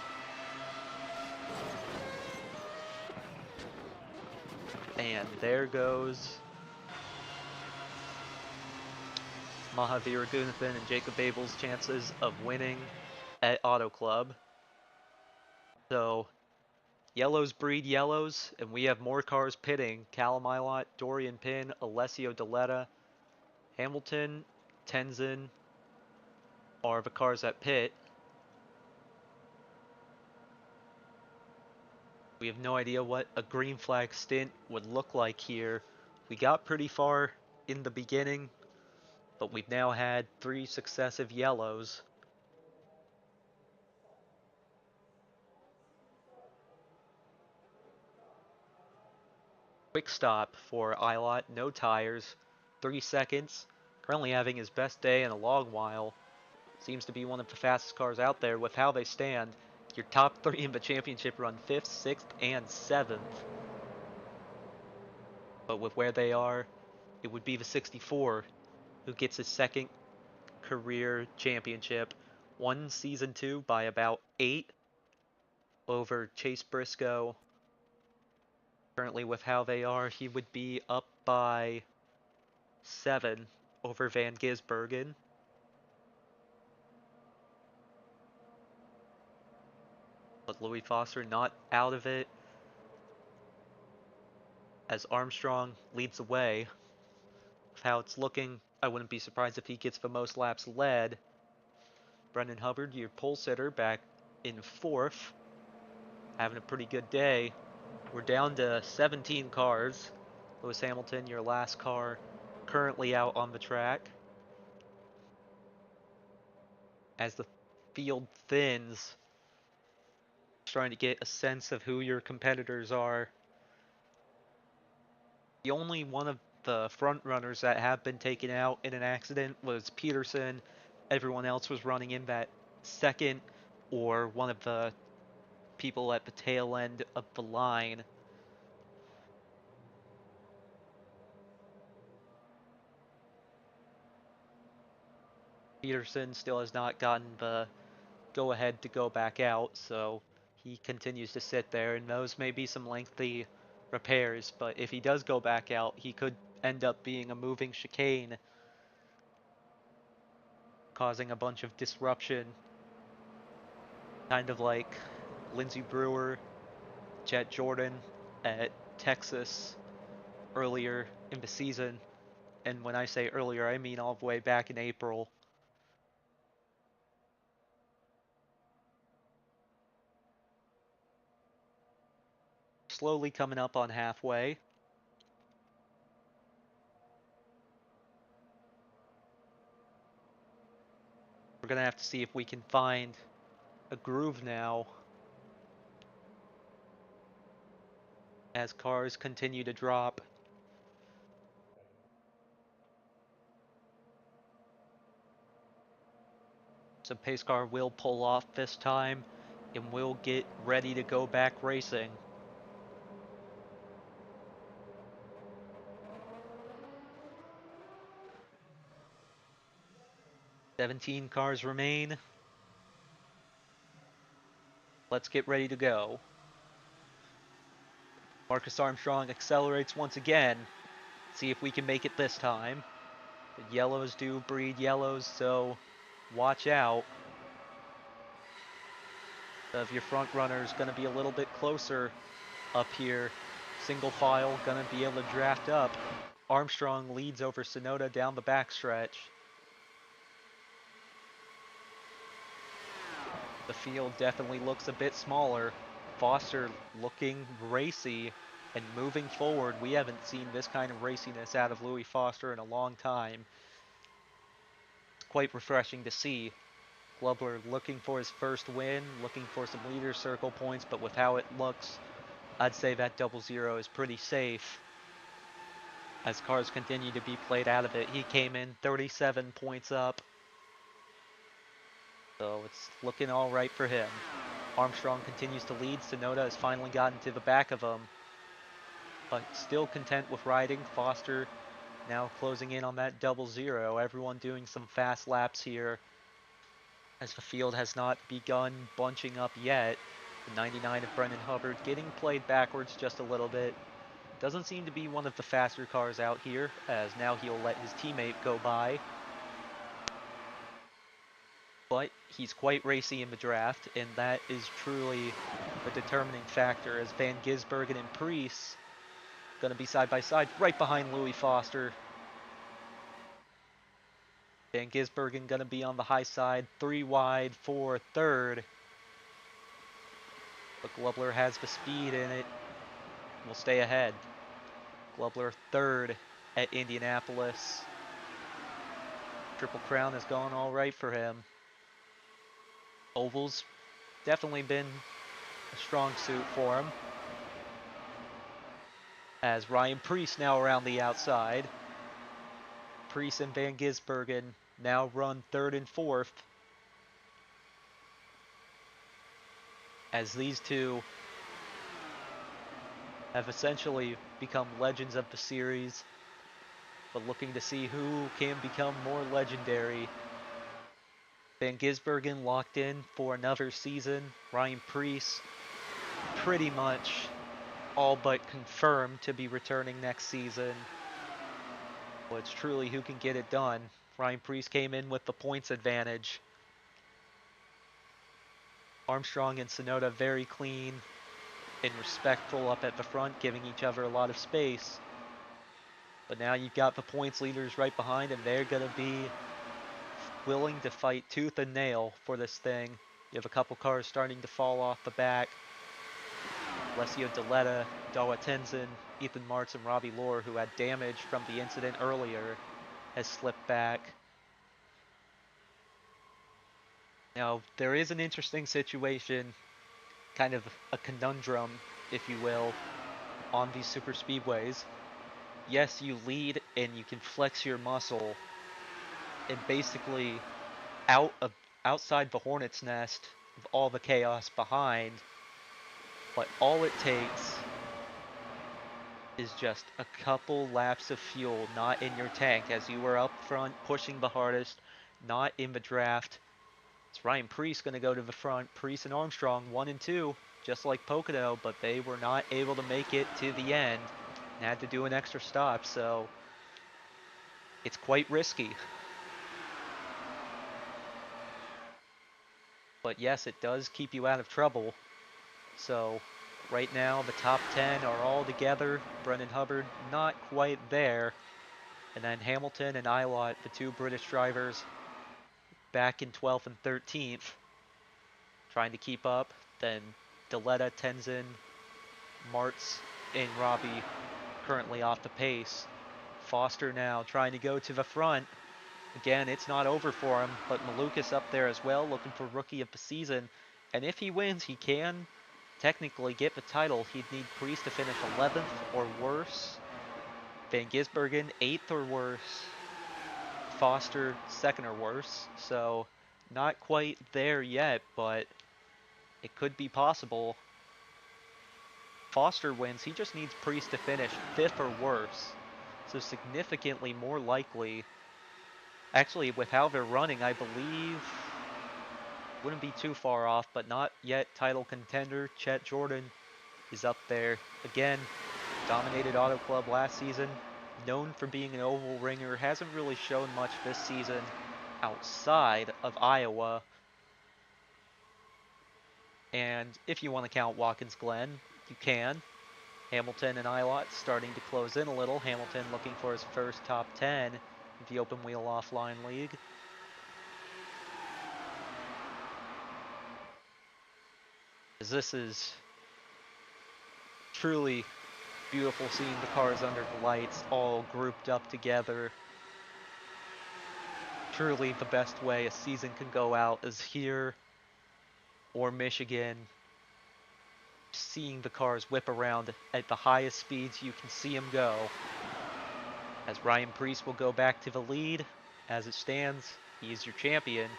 And there goes Mahavir Raghunathan and Jacob Abel's chances of winning at Auto Club. So, yellows breed yellows, and we have more cars pitting. Callum Ilott, Dorian Pin, Alessio Deletta, Hamilton, Tenzin are the cars that pit. We have no idea what a green flag stint would look like here. We got pretty far in the beginning, but we've now had 3 successive yellows. Quick stop for Ilott, no tires, 3 seconds. Currently having his best day in a long while. Seems to be one of the fastest cars out there with how they stand. Your top 3 in the championship run 5th, 6th, and 7th. But with where they are, it would be the 64 who gets his second career championship. Won season 2 by about 8 over Chase Briscoe. Currently with how they are, he would be up by 7 over Van Gisbergen. But Louis Foster not out of it, as Armstrong leads the way. With how it's looking, I wouldn't be surprised if he gets the most laps led. Brendan Hubbard, your pole sitter, back in 4th. Having a pretty good day. We're down to 17 cars. Lewis Hamilton, your last car, currently out on the track. As the field thins, trying to get a sense of who your competitors are. The only one of the front runners that have been taken out in an accident was Peterson. Everyone else was running in that second or one of the people at the tail end of the line. Peterson still has not gotten the go ahead to go back out, so he continues to sit there, and those may be some lengthy repairs, but if he does go back out, he could end up being a moving chicane, causing a bunch of disruption, kind of like Lindsey Brewer, Jet Jordan at Texas earlier in the season. And when I say earlier, I mean all the way back in April. Slowly coming up on halfway. We're going to have to see if we can find a groove now as cars continue to drop. So pace car will pull off this time and we'll get ready to go back racing. "17 cars remain. Let's get ready to go." Marcus Armstrong accelerates once again. See if we can make it this time. The yellows do breed yellows, so watch out. If your front runner is going to be a little bit closer up here, single file, going to be able to draft up. Armstrong leads over Sonoda down the backstretch. The field definitely looks a bit smaller. Foster looking racy and moving forward. We haven't seen this kind of raciness out of Louis Foster in a long time. It's quite refreshing to see. Glubler looking for his first win, looking for some leader circle points, but with how it looks, I'd say that 0-0 is pretty safe. As cars continue to be played out of it, he came in 37 points up. So it's looking all right for him. Armstrong continues to lead. Sonoda has finally gotten to the back of him, but still content with riding. Foster now closing in on that 0-0. Everyone doing some fast laps here as the field has not begun bunching up yet. The 99 of Brendan Hubbard getting played backwards just a little bit. Doesn't seem to be one of the faster cars out here, as now he'll let his teammate go by. But he's quite racy in the draft, and that is truly the determining factor, as Van Gisbergen and Preece going to be side by side right behind Louis Foster. Van Gisbergen going to be on the high side, 3 wide for third. But Glubler has the speed in it. Will stay ahead. Glubler third at Indianapolis. Triple Crown has gone all right for him. Oval's definitely been a strong suit for him. As Ryan Preece now around the outside. Preece and Van Gisbergen now run third and fourth. As these two have essentially become legends of the series, but looking to see who can become more legendary. Van Gisbergen locked in for another season. Ryan Preece pretty much all but confirmed to be returning next season. But it's truly who can get it done. Ryan Preece came in with the points advantage. Armstrong and Sonoda very clean and respectful up at the front, giving each other a lot of space. But now you've got the points leaders right behind, and they're going to be willing to fight tooth and nail for this thing. You have a couple cars starting to fall off the back. Alessio Deletta, Dawa Tenzin, Ethan Martz, and Robbie Lohr, who had damage from the incident earlier, has slipped back. Now, there is an interesting situation, kind of a conundrum, if you will, on these super speedways. Yes, you lead and you can flex your muscle and basically outside the hornet's nest of all the chaos behind, but all it takes is just a couple laps of fuel not in your tank, as you were up front pushing the hardest, not in the draft. It's Ryan Preece going to go to the front. Preece and Armstrong 1 and 2, just like Pocono, but they were not able to make it to the end and had to do an extra stop. So It's quite risky. But yes, it does keep you out of trouble. So right now, the top 10 are all together. Brendan Hubbard not quite there. And then Hamilton and Ilott, the two British drivers, back in 12th and 13th, trying to keep up. Then Deletta, Tenzin, Martz, and Robbie currently off the pace. Foster now trying to go to the front. Again, it's not over for him, but Malukas up there as well, looking for Rookie of the Season. And if he wins, he can technically get the title. He'd need Priest to finish 11th or worse. Van Gisbergen, 8th or worse. Foster, 2nd or worse. So, not quite there yet, but it could be possible. Foster wins, he just needs Priest to finish 5th or worse. So, significantly more likely. Actually, with how they're running, I believe wouldn't be too far off, but not yet title contender. Chet Jordan is up there. Again, dominated Auto Club last season. Known for being an oval ringer. Hasn't really shown much this season outside of Iowa. And if you want to count Watkins Glen, you can. Hamilton and Ilott starting to close in a little. Hamilton looking for his first top 10 in the Open Wheel Offline League. As this is truly beautiful seeing the cars under the lights all grouped up together. Truly the best way a season can go out is here or Michigan. Seeing the cars whip around at the highest speeds you can see them go. As Ryan Preece will go back to the lead. As it stands, he is your champion.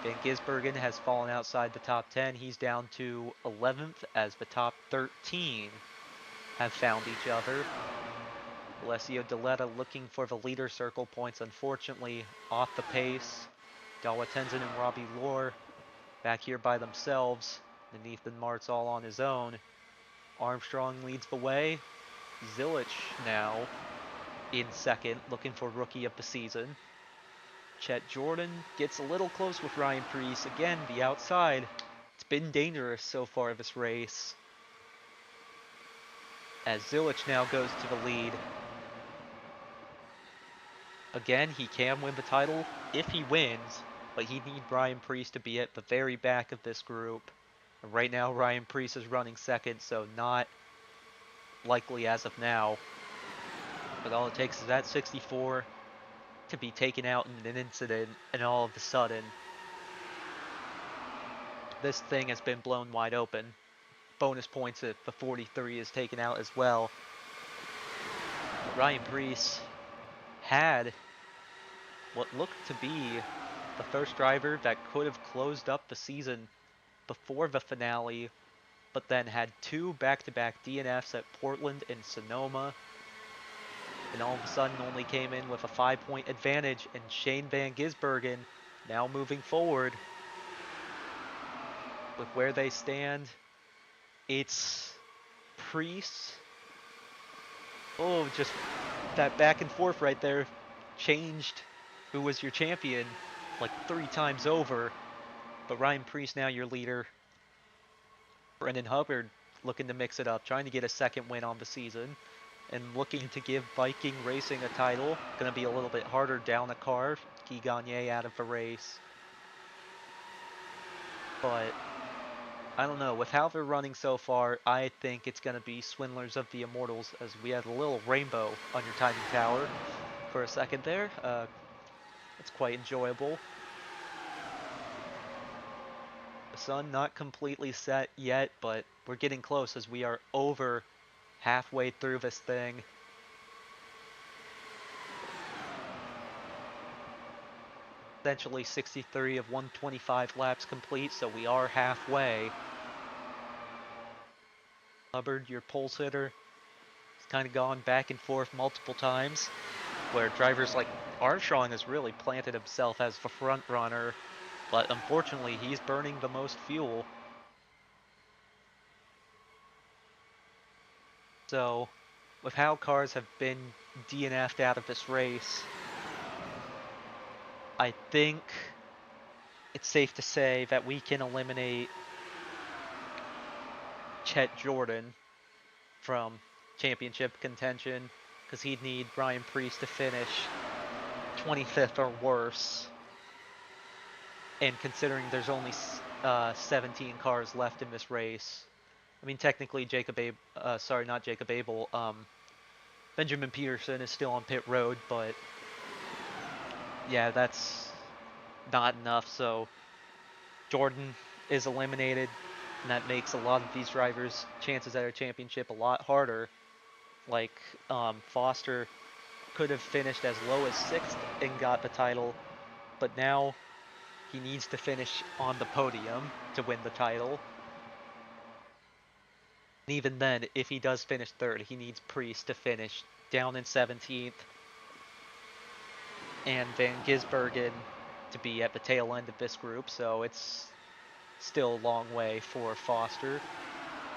Van Gisbergen has fallen outside the top 10. He's down to 11th as the top 13 have found each other. Alessio Deletta looking for the leader circle points, unfortunately off the pace. Dawa Tenzin and Robbie Lohr back here by themselves. And Ethan Martz all on his own. Armstrong leads the way. Zilich now in second, looking for Rookie of the Season. Chet Jordan gets a little close with Ryan Preece. Again, the outside. It's been dangerous so far this race. As Zilich now goes to the lead. Again, he can win the title if he wins, but he needs Ryan Preece to be at the very back of this group. And right now, Ryan Preece is running second, so not likely as of now. But all it takes is that 64 to be taken out in an incident, and all of a sudden, this thing has been blown wide open. Bonus points if the 43 is taken out as well. But Ryan Preece had what looked to be the first driver that could have closed up the season before the finale, but then had two back-to-back DNFs at Portland and Sonoma, and all of a sudden only came in with a 5-point advantage, and Shane Van Gisbergen now moving forward with where they stand. It's Priest. Oh, just that back and forth right there changed who was your champion like 3 times over. But Ryan Preece now your leader. Brendan Hubbard looking to mix it up, trying to get a second win on the season, and looking to give Viking Racing a title. Going to be a little bit harder down a car. Guy Gagné out of the race. But I don't know. With how they're running so far, I think it's going to be Swindlers of the Immortals, as we had a little rainbow on your timing tower for a second there. It's quite enjoyable. The sun not completely set yet, but we're getting close as we are over halfway through this thing. Essentially 63 of 125 laps complete, so we are halfway. Hubbard, your pulse hitter, has kind of gone back and forth multiple times, where drivers like Armstrong has really planted himself as the front runner, but unfortunately he's burning the most fuel. So with how cars have been DNF'd out of this race, I think it's safe to say that we can eliminate Chet Jordan from championship contention because he'd need Ryan Preece to finish 25th or worse. And considering there's only 17 cars left in this race, I mean technically not Jacob Abel, Benjamin Peterson is still on pit road, but yeah, that's not enough. So Jordan is eliminated, and that makes a lot of these drivers' chances at a championship a lot harder. Like Foster could have finished as low as 6th and got the title, but now he needs to finish on the podium to win the title. And even then, if he does finish 3rd, he needs Priest to finish down in 17th and Van Gisbergen to be at the tail end of this group, so it's still a long way for Foster.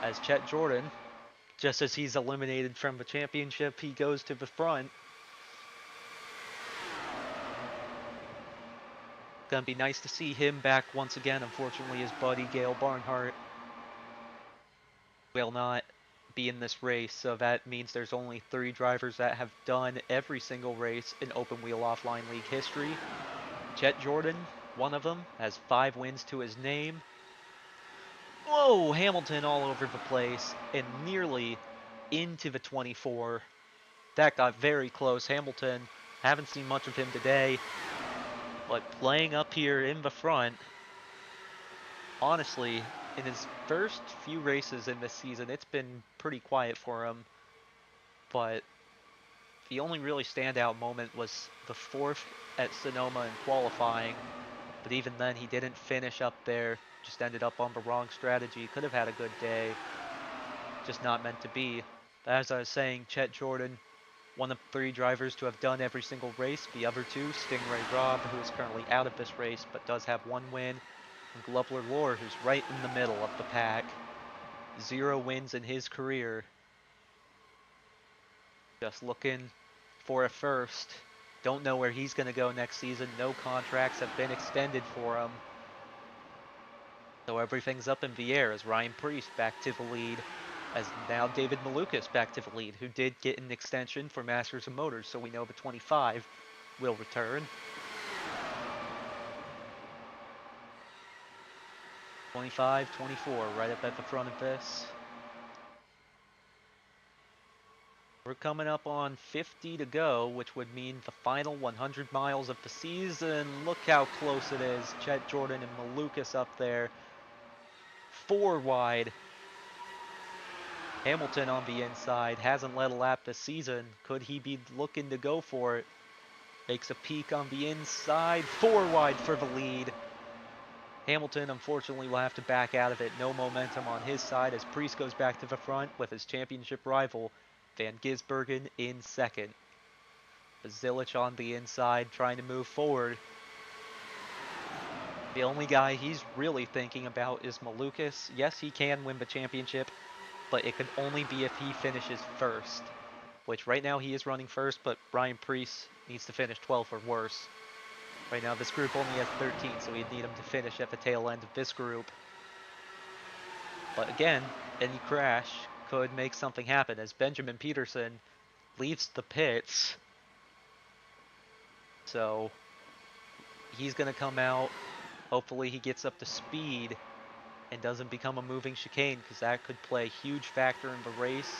As Chet Jordan, just as he's eliminated from the championship, he goes to the front. Gonna be nice to see him back once again. Unfortunately, his buddy Gale Barnhart will not be in this race, so that means there's only 3 drivers that have done every single race in Open Wheel Offline League history. Chet Jordan, one of them, has 5 wins to his name. Whoa, Hamilton all over the place and nearly into the 24. That got very close. Hamilton, haven't seen much of him today, but playing up here in the front, honestly, in his first few races in this season, it's been pretty quiet for him, but the only really standout moment was the 4th at Sonoma in qualifying, but even then he didn't finish up there, just ended up on the wrong strategy. Could have had a good day, just not meant to be. But as I was saying, Chet Jordan, one of 3 drivers to have done every single race. The other 2, Stingray Robb, who is currently out of this race but does have 1 win, and Glover Lore, who's right in the middle of the pack. 0 wins in his career. Just looking for a first. Don't know where he's going to go next season. No contracts have been extended for him. So everything's up in the air as Ryan Preece back to the lead. As now David Malukas back to the lead, who did get an extension for Masters of Motors, so we know the 25 will return. 25, 24, right up at the front of this. We're coming up on 50 to go, which would mean the final 100 miles of the season. Look how close it is. Chet Jordan and Malukas up there. 4 wide. Hamilton on the inside. Hasn't led a lap this season. Could he be looking to go for it? Makes a peek on the inside. 4 wide for the lead. Hamilton, unfortunately, will have to back out of it. No momentum on his side as Preece goes back to the front with his championship rival, Van Gisbergen, in 2nd. Bazilich on the inside, trying to move forward. The only guy he's really thinking about is Malukas. Yes, he can win the championship, but it could only be if he finishes 1st. Which right now he is running 1st, but Ryan Preece needs to finish 12th or worse. Right now this group only has 13, so we'd need him to finish at the tail end of this group. But again, any crash could make something happen as Benjamin Peterson leaves the pits. So he's going to come out. Hopefully he gets up to speed and doesn't become a moving chicane, because that could play a huge factor in the race.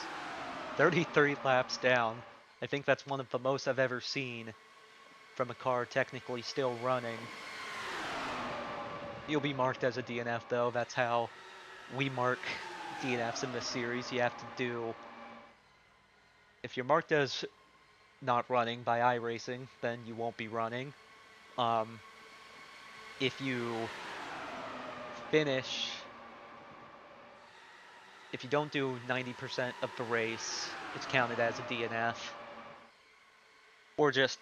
33 laps down. I think that's one of the most I've ever seen from a car technically still running. You'll be marked as a DNF though. That's how we mark DNFs in this series. You have to do... If you're marked as not running by iRacing, then you won't be running. If you finish... If you don't do 90% of the race, it's counted as a DNF. Or just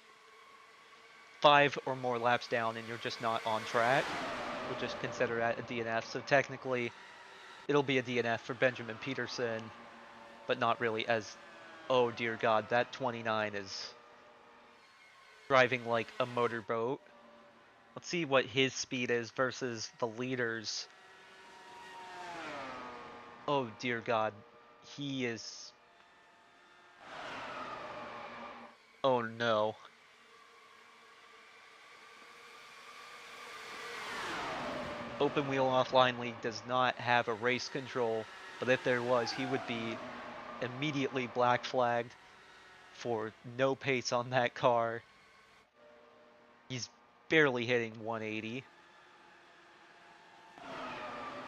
5 or more laps down and you're just not on track, we'll just consider that a DNF. So technically, it'll be a DNF for Benjamin Peterson, but not really as Oh dear God, that 29 is driving like a motorboat. Let's see what his speed is versus the leaders. Oh dear God, he is. Oh no. Open Wheel Offline League does not have a race control, but if there was, he would be immediately black flagged for no pace on that car. He's barely hitting 180.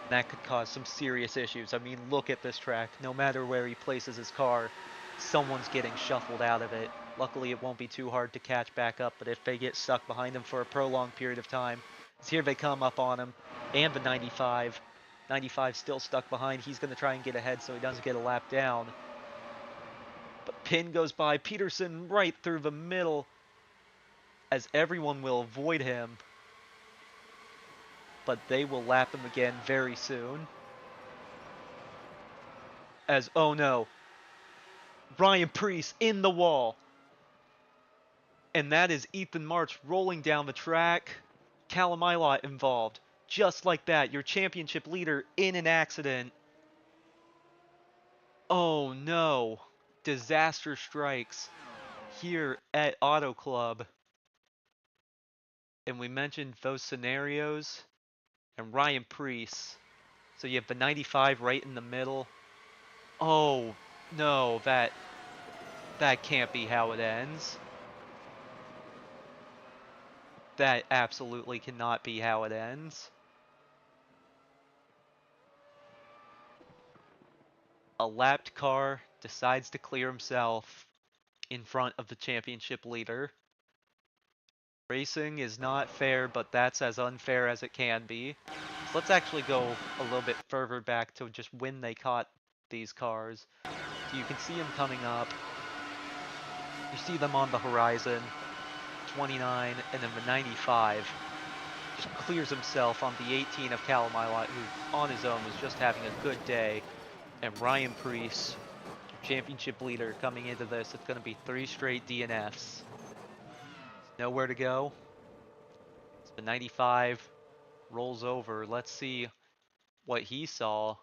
That could cause some serious issues. I mean, look at this track. No matter where he places his car, someone's getting shuffled out of it. Luckily, it won't be too hard to catch back up, but if they get stuck behind him for a prolonged period of time, as here they come up on him, and the 95. 95 still stuck behind. He's going to try and get ahead so he doesn't get a lap down. But Pin goes by Peterson right through the middle, as everyone will avoid him, but they will lap him again very soon. As, oh no, Ryan Preece in the wall. And that is Ethan March rolling down the track. Callum Ilott involved. Just like that, your championship leader in an accident. Oh no. Disaster strikes here at Auto Club. And we mentioned those scenarios. And Ryan Preece. So you have the 95 right in the middle. Oh no, that can't be how it ends. That absolutely cannot be how it ends. A lapped car decides to clear himself in front of the championship leader. Racing is not fair, but that's as unfair as it can be. So let's actually go a little bit further back to just when they caught these cars. So you can see them coming up. You see them on the horizon. 29 and then the 95 just clears himself on the 18 of Callum Ilott, who on his own was just having a good day. And Ryan Preece, championship leader, coming into this. It's going to be 3 straight DNFs. Nowhere to go. So the 95 rolls over. Let's see what he saw.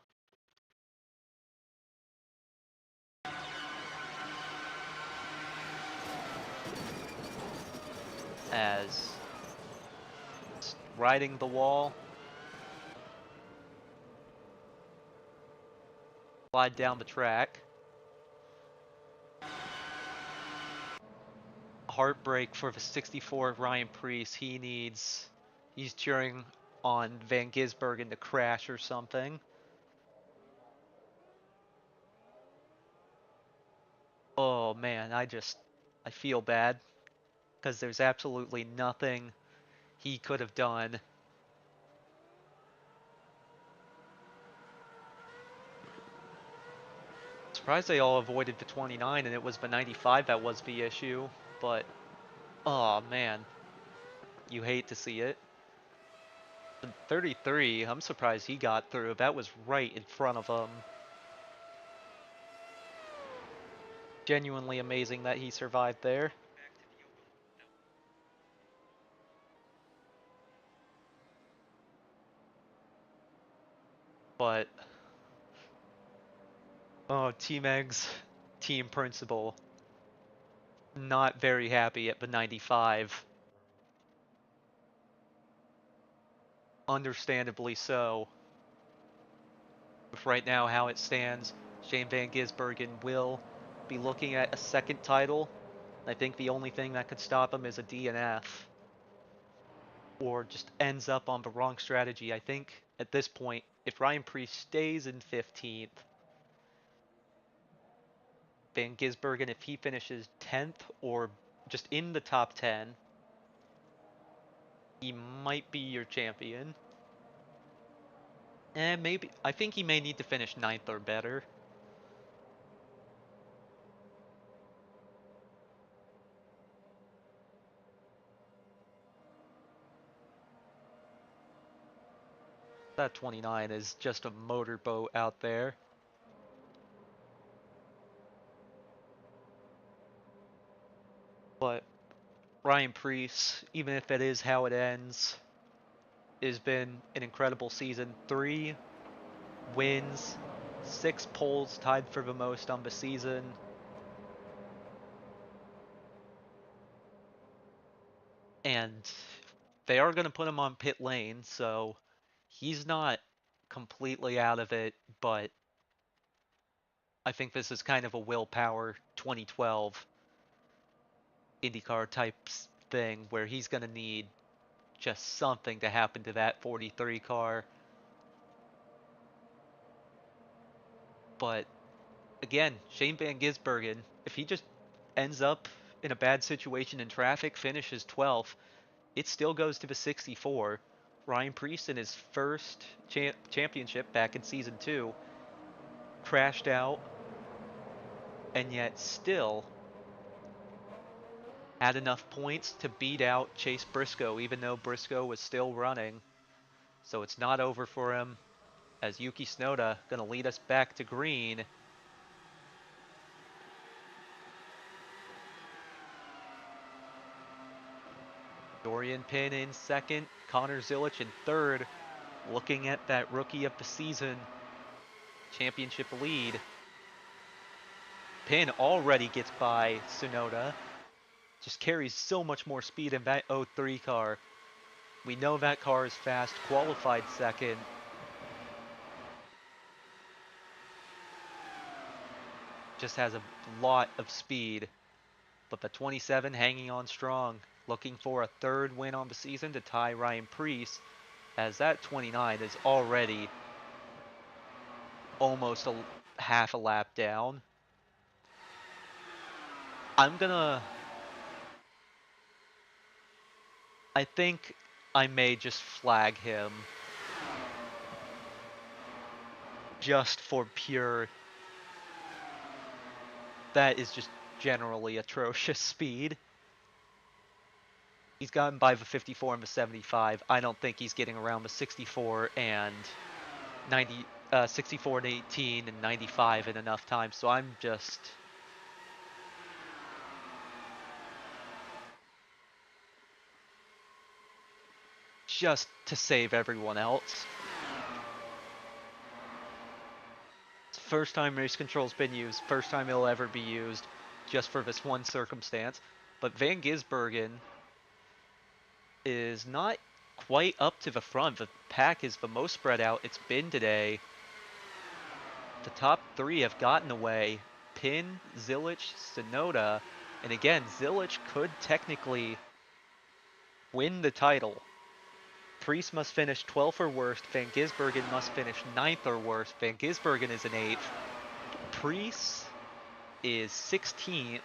As riding the wall, slide down the track. Heartbreak for the 64 Ryan Preece. He's cheering on Van Gisbergen to crash or something. Oh man, I feel bad because there's absolutely nothing he could have done. Surprised they all avoided the 29 and it was the 95 that was the issue, but oh man, you hate to see it. 33, I'm surprised he got through. That was right in front of him. Genuinely amazing that he survived there. But, oh, Team Egg's team principal, not very happy at the 95. Understandably so. With right now how it stands, Shane Van Gisbergen will be looking at a second title. I think the only thing that could stop him is a DNF. Or just ends up on the wrong strategy. I think at this point, if Ryan Preece stays in 15th, Van Gisbergen, if he finishes 10th or just in the top 10, he might be your champion. And maybe, I think he may need to finish 9th or better. That 29 is just a motorboat out there. But Ryan Preece, even if it is how it ends, has been an incredible season. 3 wins, 6 poles, tied for the most on the season. And they are going to put him on pit lane, so he's not completely out of it, but I think this is kind of a willpower 2012 IndyCar type thing where he's going to need just something to happen to that 43 car. But again, Shane Van Gisbergen, if he just ends up in a bad situation in traffic, finishes 12th, it still goes to the 64. Ryan Preece in his first championship back in season 2 crashed out and yet still had enough points to beat out Chase Briscoe, even though Briscoe was still running. So it's not over for him, as Yuki Tsunoda going to lead us back to green. Dorian Pin in second, Connor Zilic in third, looking at that rookie of the season championship lead. Pin already gets by Tsunoda, just carries so much more speed in that 03 car. We know that car is fast, qualified second. Just has a lot of speed. But the 27 hanging on strong, looking for a third win on the season to tie Ryan Preece, as that 29 is already almost a half a lap down. I think I may just flag him just for pure, that is just generally atrocious speed. He's gotten by the 54 and the 75. I don't think he's getting around the 64 and 90, 64 and 18 and 95 in enough time. So I'm just to save everyone else. It's the first time race control's been used, first time it'll ever be used, just for this one circumstance. But Van Gisbergen is not quite up to the front. The pack is the most spread out it's been today. The top 3 have gotten away. Pin, Zilic, Tsunoda, and again, Zilic could technically win the title. Preece must finish 12th or worst. Van Gisbergen must finish 9th or worst. Van Gisbergen is an 8th. Preece is 16th,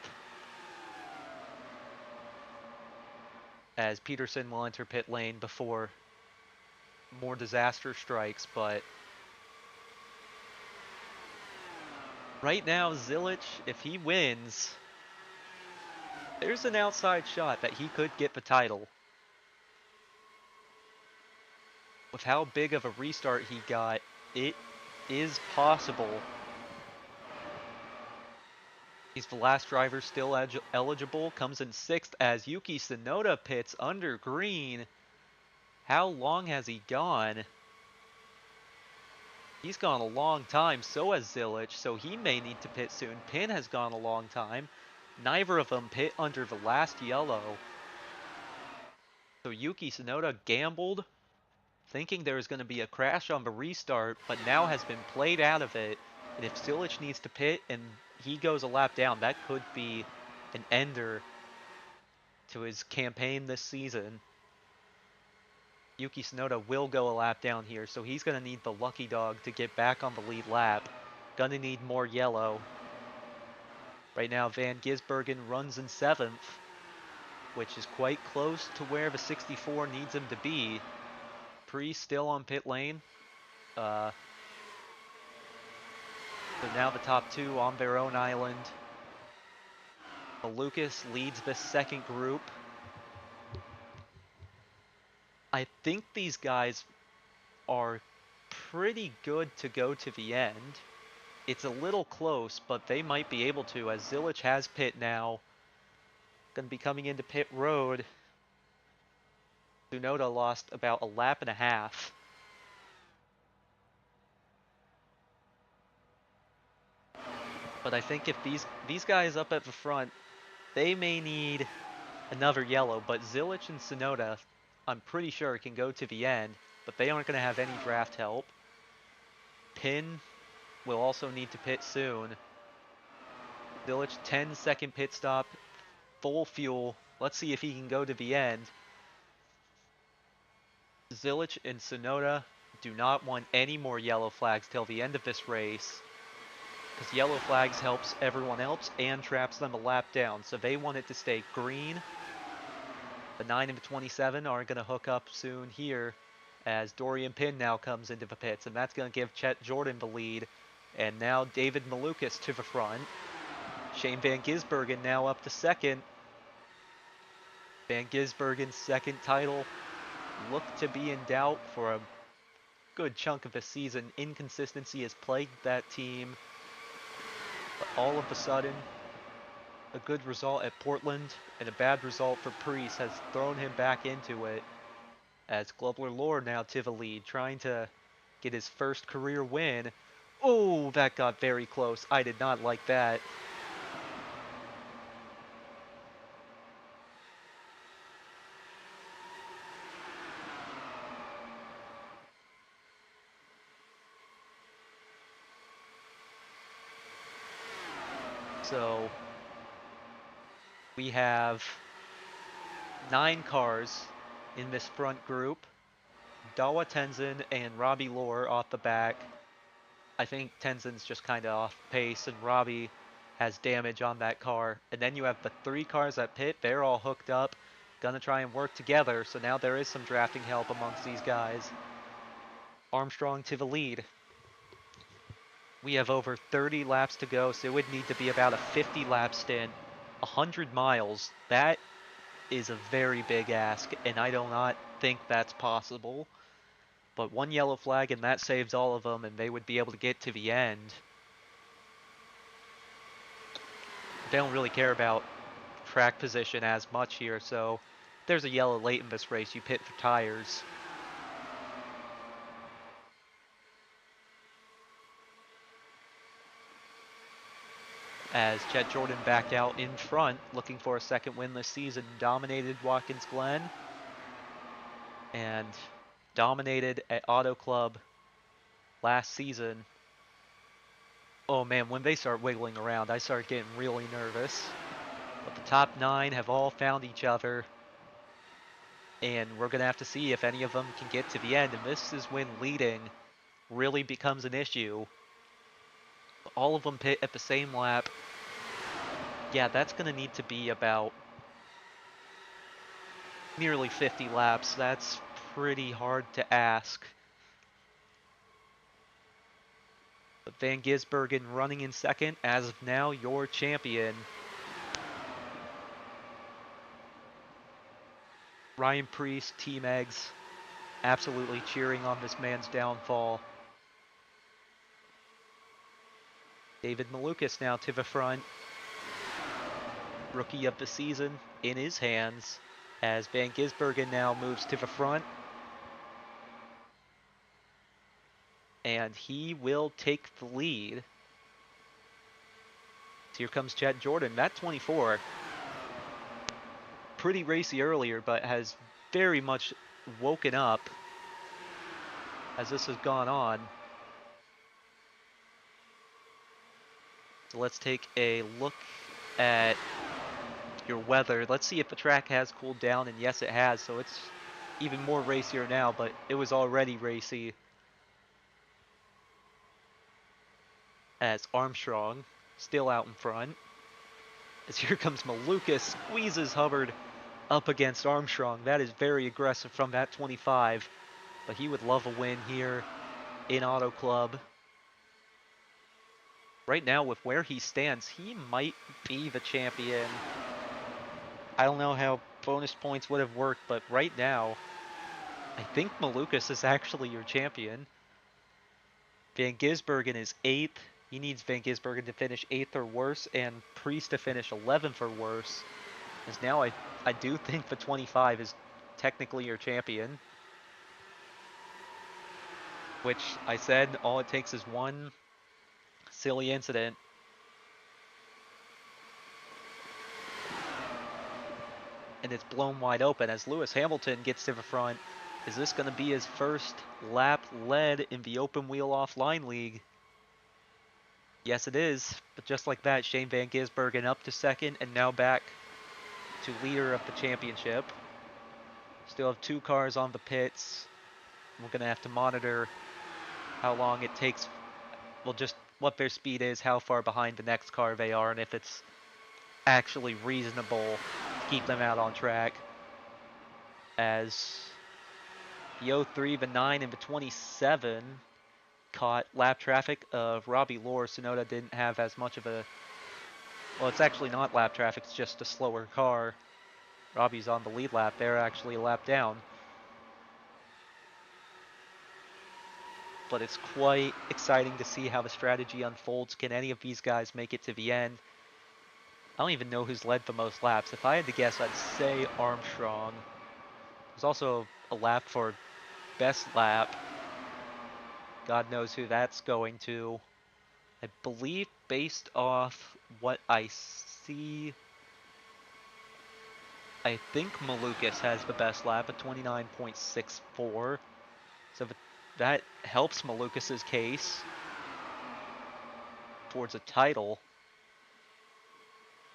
as Peterson will enter pit lane before more disaster strikes, but right now, Zilic, if he wins, there's an outside shot that he could get the title. With how big of a restart he got, it is possible. He's the last driver still eligible, comes in 6th as Yuki Tsunoda pits under green. How long has he gone? He's gone a long time, so has Zilic, so he may need to pit soon. Pin has gone a long time. Neither of them pit under the last yellow. So Yuki Tsunoda gambled, thinking there was going to be a crash on the restart, but now has been played out of it. And if Zilic needs to pit and he goes a lap down, that could be an ender to his campaign this season. Yuki Tsunoda will go a lap down here, so he's going to need the lucky dog to get back on the lead lap. Gonna need more yellow. Right now, Van Gisbergen runs in 7th, which is quite close to where the 64 needs him to be. Preece still on pit lane. So now the top 2 on their own island. Lucas leads the second group. I think these guys are pretty good to go to the end. It's a little close, but they might be able to, as Zilic has pit now. Going to be coming into pit road. Tsunoda lost about a lap and a half. But I think if these guys up at the front, they may need another yellow, but Zilich and Tsunoda, I'm pretty sure can go to the end, but they aren't going to have any draft help. Pin will also need to pit soon. Zilich, 10-second pit stop, full fuel. Let's see if he can go to the end. Zilich and Tsunoda do not want any more yellow flags till the end of this race, because yellow flags helps everyone else and traps them a lap down, so they want it to stay green. The 9 and the 27 are going to hook up soon here as Dorian Pin now comes into the pits, and that's going to give Chet Jordan the lead. And now David Malukas to the front. Shane Van Gisbergen now up to second. Van Gisbergen's second title looked to be in doubt for a good chunk of the season. Inconsistency has plagued that team, but all of a sudden, a good result at Portland and a bad result for Priest has thrown him back into it, as Globler Lord now to the lead, trying to get his first career win. Oh, that got very close. I did not like that. So we have 9 cars in this front group. Dawa Tenzin and Robbie Lohr off the back. I think Tenzin's just kind of off pace, and Robbie has damage on that car. And then you have the 3 cars at pit. They're all hooked up, gonna try and work together. So now there is some drafting help amongst these guys. Armstrong to the lead. We have over 30 laps to go, so it would need to be about a 50 lap stint. 100 miles. That is a very big ask, and I do not think that's possible. But 1 yellow flag, and that saves all of them, and they would be able to get to the end. They don't really care about track position as much here, so if there's a yellow late in this race, you pit for tires. As Chet Jordan backed out in front, looking for a second win this season, dominated Watkins Glen, and dominated at Auto Club last season. Oh man, when they start wiggling around, I start getting really nervous. But the top 9 have all found each other, and we're going to have to see if any of them can get to the end, and this is when leading really becomes an issue. All of them pit at the same lap. Yeah, that's going to need to be about nearly 50 laps. That's pretty hard to ask. But Van Gisbergen running in second, as of now, your champion. Ryan Priest, Team Eggs, absolutely cheering on this man's downfall. David Malukas now to the front. Rookie of the season in his hands, as Van Gisbergen now moves to the front. And he will take the lead. So here comes Chet Jordan, that 24. Pretty racy earlier, but has very much woken up as this has gone on. So let's take a look at your weather. Let's see if the track has cooled down, and yes it has, so it's even more racier now, but it was already racy. As Armstrong still out in front. As here comes Malukas, squeezes Hubbard up against Armstrong. That is very aggressive from that 25, but he would love a win here in Auto Club. Right now, with where he stands, he might be the champion. I don't know how bonus points would have worked, but right now, I think Malukas is actually your champion. Van Gisbergen is 8th. He needs Van Gisbergen to finish 8th or worse, and Priest to finish 11th or worse. As now I do think the 25 is technically your champion, which I said all it takes is one silly incident. And it's blown wide open as Lewis Hamilton gets to the front. Is this going to be his first lap led in the open wheel offline league? Yes, it is. But just like that, Shane Van Gisbergen up to second and now back to leader of the championship. Still have 2 cars on the pits. We're going to have to monitor how long it takes, well, just what their speed is, how far behind the next car they are, and if it's actually reasonable to keep them out on track. As the 03, the 9, and the 27 caught lap traffic of Robbie Lohr. Tsunoda didn't have as much of a, well, it's actually not lap traffic, it's just a slower car. Robbie's on the lead lap. They're actually a lap down. But it's quite exciting to see how the strategy unfolds. Can any of these guys make it to the end? I don't even know who's led the most laps. If I had to guess, I'd say Armstrong. There's also a lap for best lap. God knows who that's going to. I believe based off what I see, I think Malukas has the best lap at 29.64. So that helps Malukas' case towards a title.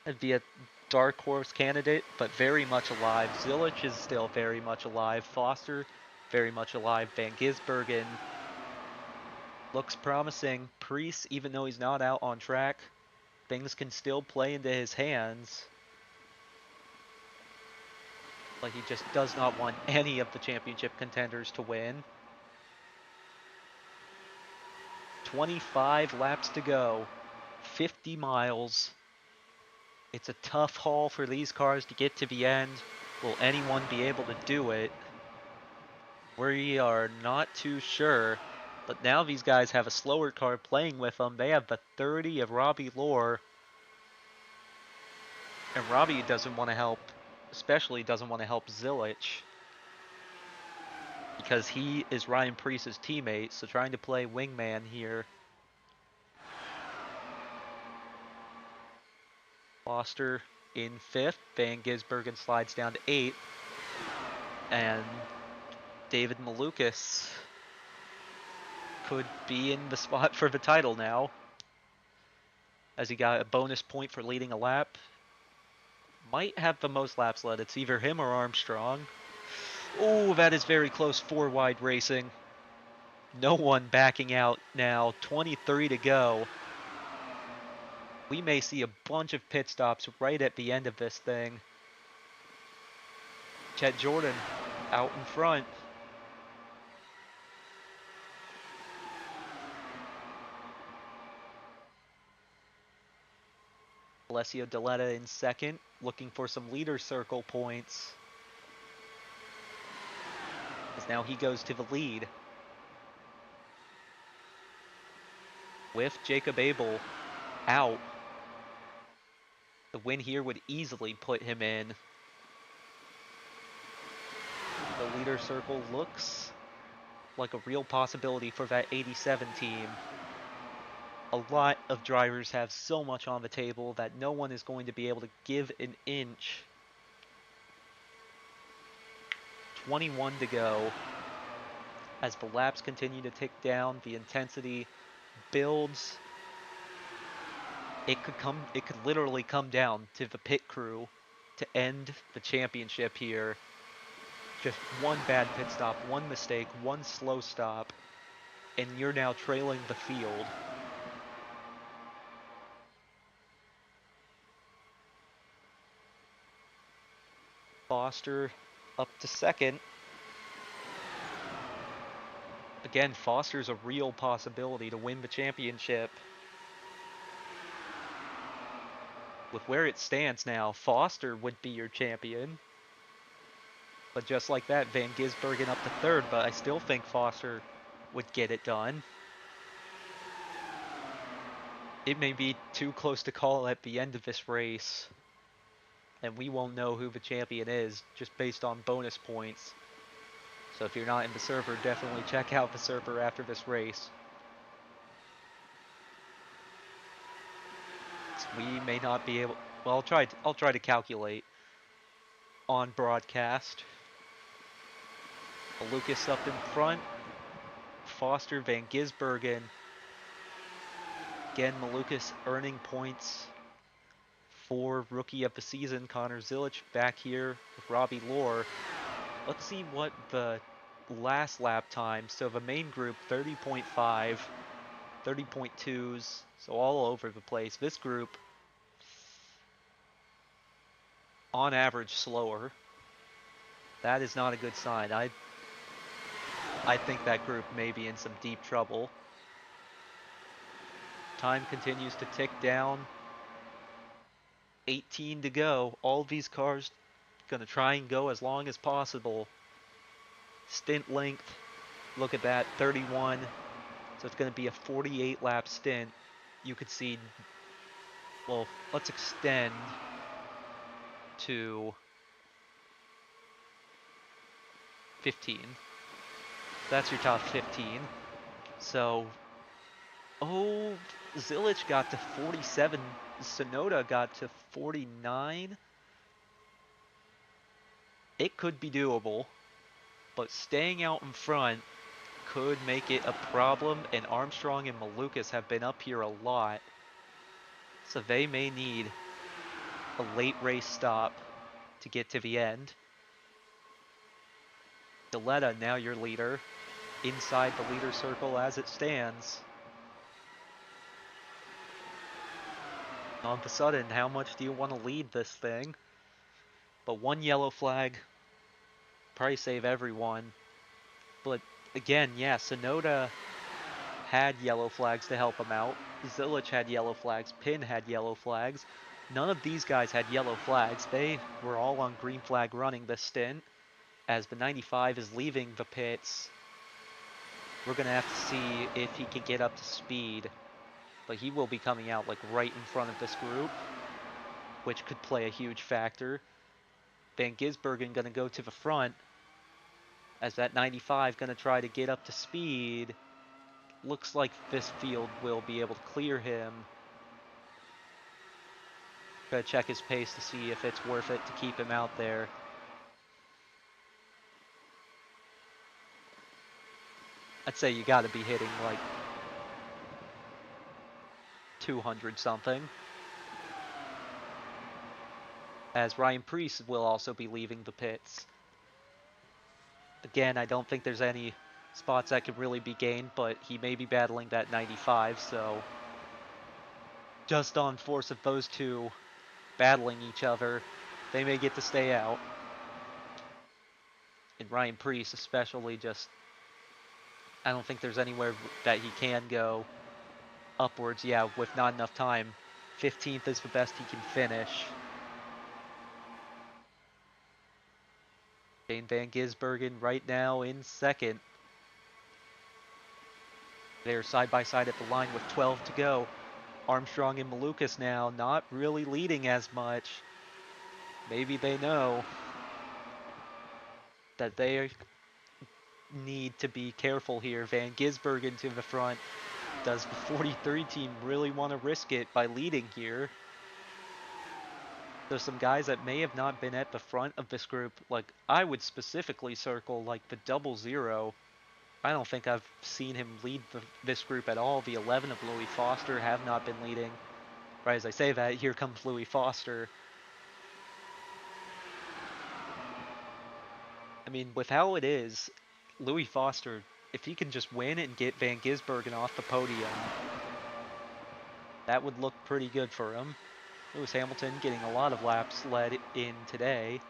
It'd be a dark horse candidate, but very much alive. Zilich is still very much alive. Foster, very much alive. Van Gisbergen looks promising. Preece, even though he's not out on track, things can still play into his hands. Like, he just does not want any of the championship contenders to win. 25 laps to go. 50 miles. It's a tough haul for these cars to get to the end. Will anyone be able to do it? We are not too sure. But now these guys have a slower car playing with them. They have the 30 of Robbie Lohr. And Robbie doesn't want to help, especially doesn't want to help Zilich, because he is Ryan Preece's teammate, so trying to play wingman here. Foster in 5th. Van Gisbergen slides down to 8th. And David Malukas could be in the spot for the title now, as he got a bonus point for leading a lap. Might have the most laps led. It's either him or Armstrong. Oh, that is very close. 4 wide racing. No one backing out now. 23 to go. We may see a bunch of pit stops right at the end of this thing. Chet Jordan out in front. Alessio Deletta in 2nd, looking for some leader circle points. As now he goes to the lead. With Jacob Abel out, the win here would easily put him in. The leader circle looks like a real possibility for that 87 team. A lot of drivers have so much on the table that no one is going to be able to give an inch. 21 to go. As the laps continue to tick down, the intensity builds. It could literally come down to the pit crew to end the championship here. Just one bad pit stop, one mistake, one slow stop, and you're now trailing the field. Foster up to 2nd. Again, Foster's a real possibility to win the championship. With where it stands now, Foster would be your champion. But just like that, Van Gisbergen up to 3rd, but I still think Foster would get it done. It may be too close to call at the end of this race. and we won't know who the champion is just based on bonus points. So if you're not in the server, definitely check out the server after this race. We may not be able. Well, I'll try to calculate on broadcast. Lucas up in front. Foster, Van Gisbergen. Again, Malukas earning points for Rookie of the Season. Connor Zilic back here with Robbie Lohr. Let's see what the last lap time. So the main group, 30.5, 30.2s, so all over the place. This group, on average, slower. That is not a good sign. I think that group may be in some deep trouble. Time continues to tick down. 18 to go. All these cars gonna try and go as long as possible. Stint length, look at that, 31. So it's gonna be a 48 lap stint. You could see, well, let's extend to 15. That's your top 15. So, oh, Zilic got to 47. Sonoda got to 49. It could be doable, but staying out in front could make it a problem, and Armstrong and Malukas have been up here a lot, so they may need a late race stop to get to the end. Deletta, now your leader, inside the leader circle as it stands. All of a sudden, how much do you want to lead this thing? But one yellow flag, probably save everyone. But again, yeah, Sonoda had yellow flags to help him out. Zilic had yellow flags. Pin had yellow flags. None of these guys had yellow flags. They were all on green flag running this stint. As the 95 is leaving the pits, we're going to have to see if he can get up to speed. But he will be coming out like right in front of this group, which could play a huge factor. Van Gisbergen going to go to the front, as that 95 going to try to get up to speed. Looks like this field will be able to clear him. Gotta check his pace to see if it's worth it to keep him out there. I'd say you gotta be hitting like 200 something. As Ryan Preece will also be leaving the pits. Again, I don't think there's any spots that could really be gained, but he may be battling that 95, so just on force of those two battling each other, they may get to stay out. And Ryan Preece especially, just I don't think there's anywhere that he can go upwards. Yeah, with not enough time. 15th is the best he can finish. Shane Van Gisbergen right now in second. They're side by side at the line with 12 to go. Armstrong and Malukas now not really leading as much. Maybe they know that they need to be careful here. Van Gisbergen to the front. Does the 43 team really want to risk it by leading here? There's some guys that may have not been at the front of this group. Like, I would specifically circle, like, the 00. I don't think I've seen him lead this group at all. The 11 of Louis Foster have not been leading. Right as I say that, here comes Louis Foster. I mean, with how it is, Louis Foster, if he can just win and get Van Gisbergen off the podium, that would look pretty good for him. Lewis Hamilton getting a lot of laps led in today.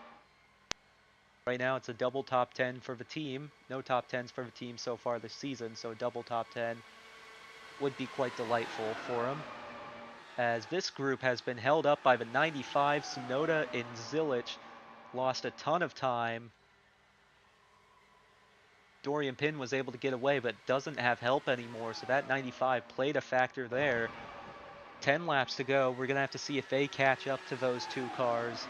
Right now it's a double top 10 for the team. No top 10s for the team so far this season, so a double top 10 would be quite delightful for him. As this group has been held up by the 95, Sonoda and Zilic lost a ton of time. Dorian Pin was able to get away, but doesn't have help anymore, so that 95 played a factor there. 10 laps to go. We're going to have to see if they catch up to those two cars.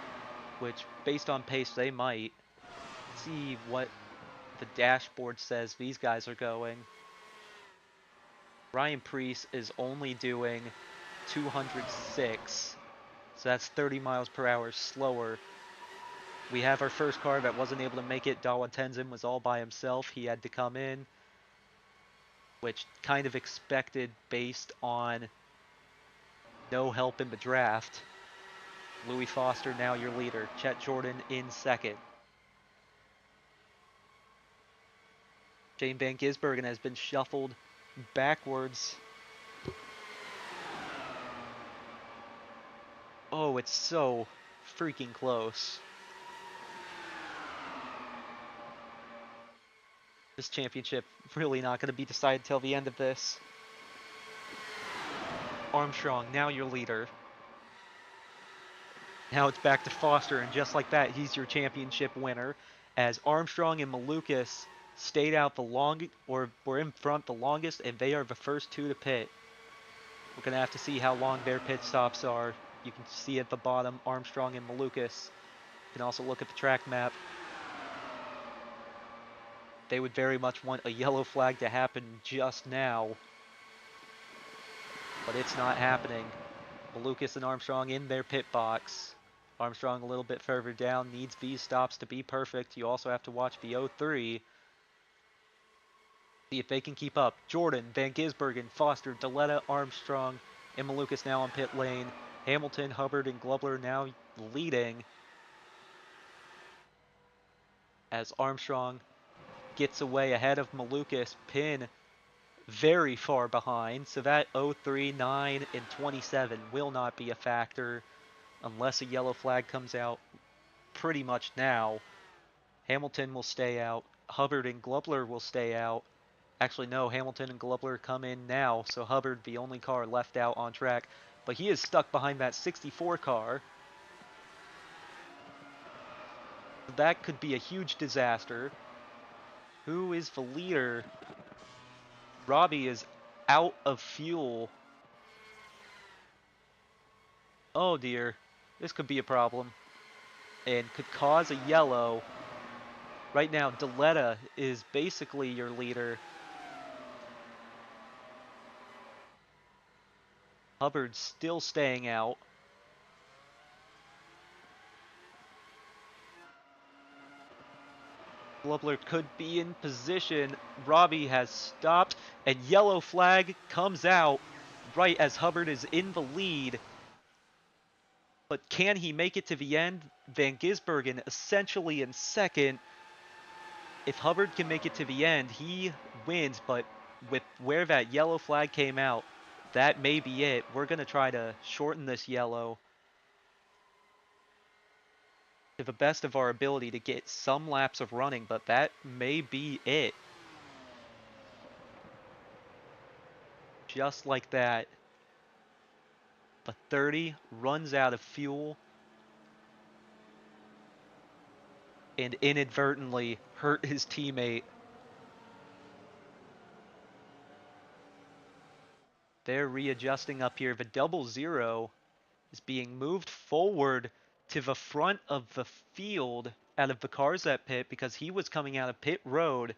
which based on pace they might. See what the dashboard says these guys are going. Ryan Preece is only doing 206, so that's 30 miles per hour slower. We have our first car that wasn't able to make it. Dawa Tenzin was all by himself. He had to come in, which kind of expected based on no help in the draft. Louis Foster now your leader. Chet Jordan in second. Shane Van Gisbergen has been shuffled backwards. Oh, it's so freaking close. This championship really not going to be decided till the end of this. Armstrong, now your leader. Now it's back to Foster, and just like that, he's your championship winner. As Armstrong and Malukas stayed out the longest, or were in front the longest, and they are the first two to pit. We're going to have to see how long their pit stops are. You can see at the bottom, Armstrong and Malukas. You can also look at the track map. They would very much want a yellow flag to happen just now, but it's not happening. Malukas and Armstrong in their pit box. Armstrong a little bit further down, needs these stops to be perfect. You also have to watch the 03. See if they can keep up. Jordan, Van Gisbergen, Foster, Deletta, Armstrong, and Malukas now on pit lane. Hamilton, Hubbard, and Glubler now leading as Armstrong gets away ahead of Malukas. Pin very far behind, so that 03, 9, and 27 will not be a factor unless a yellow flag comes out pretty much now. Hamilton will stay out. Hubbard and Glubler will stay out. Actually, no, Hamilton and Glubler come in now, so Hubbard, the only car left out on track. But he is stuck behind that 64 car. That could be a huge disaster. Who is the leader? Robbie is out of fuel. Oh dear, this could be a problem. And could cause a yellow. Right now, Deletta is basically your leader. Hubbard's still staying out. Glubler could be in position. Robbie has stopped, and yellow flag comes out right as Hubbard is in the lead. But can he make it to the end? Van Gisbergen essentially in second. If Hubbard can make it to the end, he wins, but with where that yellow flag came out, that may be it. We're going to try to shorten this yellow to the best of our ability to get some laps of running, but that may be it. Just like that. The 30 runs out of fuel and inadvertently hurt his teammate. They're readjusting up here. The 00 is being moved forward to the front of the field out of the cars at pit because he was coming out of pit road.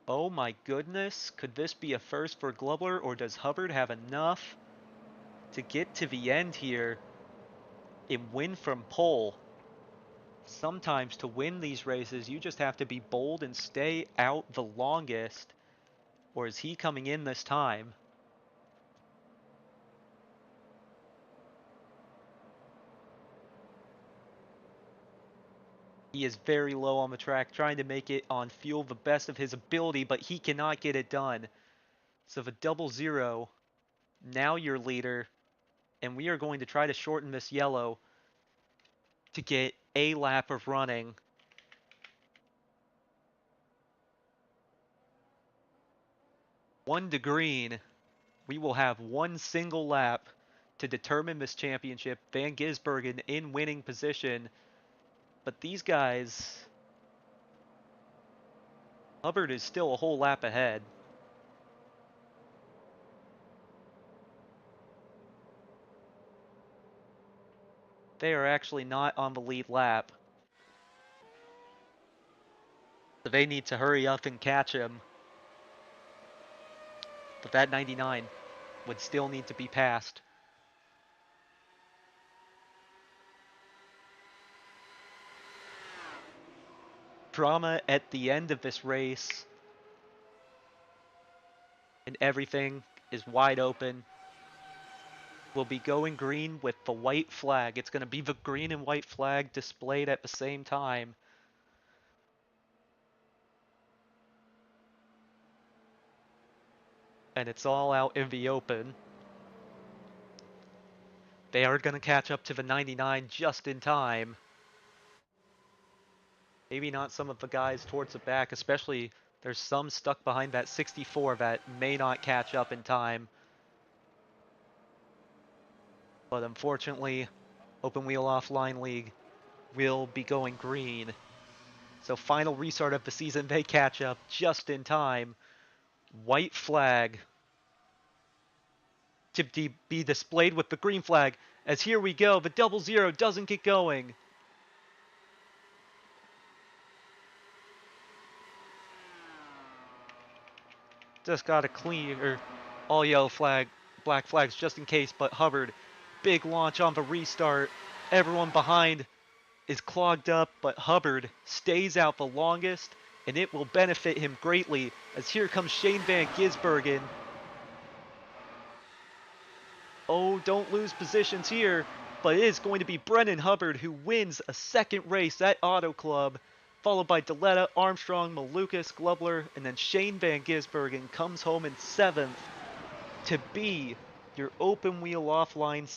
Oh my goodness, could this be a first for Glubler, or does Hubbard have enough to get to the end here and win from pole? Sometimes to win these races, you just have to be bold and stay out the longest. Or is he coming in this time? He is very low on the track, trying to make it on fuel the best of his ability, but he cannot get it done. So the 00, now your leader, and we are going to try to shorten this yellow to get a lap of running. One to green. We will have one single lap to determine this championship. Van Gisbergen in winning position. But these guys, Hubbard is still a whole lap ahead. They are actually not on the lead lap. So they need to hurry up and catch him. But that 99 would still need to be passed. Drama at the end of this race, and everything is wide open. Will be going green with the white flag. It's going to be the green and white flag displayed at the same time. And it's all out in the open. They are going to catch up to the 99 just in time. Maybe not some of the guys towards the back, especially there's some stuck behind that 64 that may not catch up in time. But unfortunately, Open Wheel Offline League will be going green. So final restart of the season, they catch up just in time. White flag to be displayed with the green flag. As here we go, the 00 doesn't get going. Just got to clear all yellow flag, black flags just in case, but Hubbard, big launch on the restart. Everyone behind is clogged up, but Hubbard stays out the longest, and it will benefit him greatly as here comes Shane Van Gisbergen. Oh, don't lose positions here, but it is going to be Brennan Hubbard who wins a second race at Auto Club, followed by Deletta, Armstrong, Malukas, Glubler, and then Shane Van Gisbergen comes home in 7th to be your Open Wheel Offline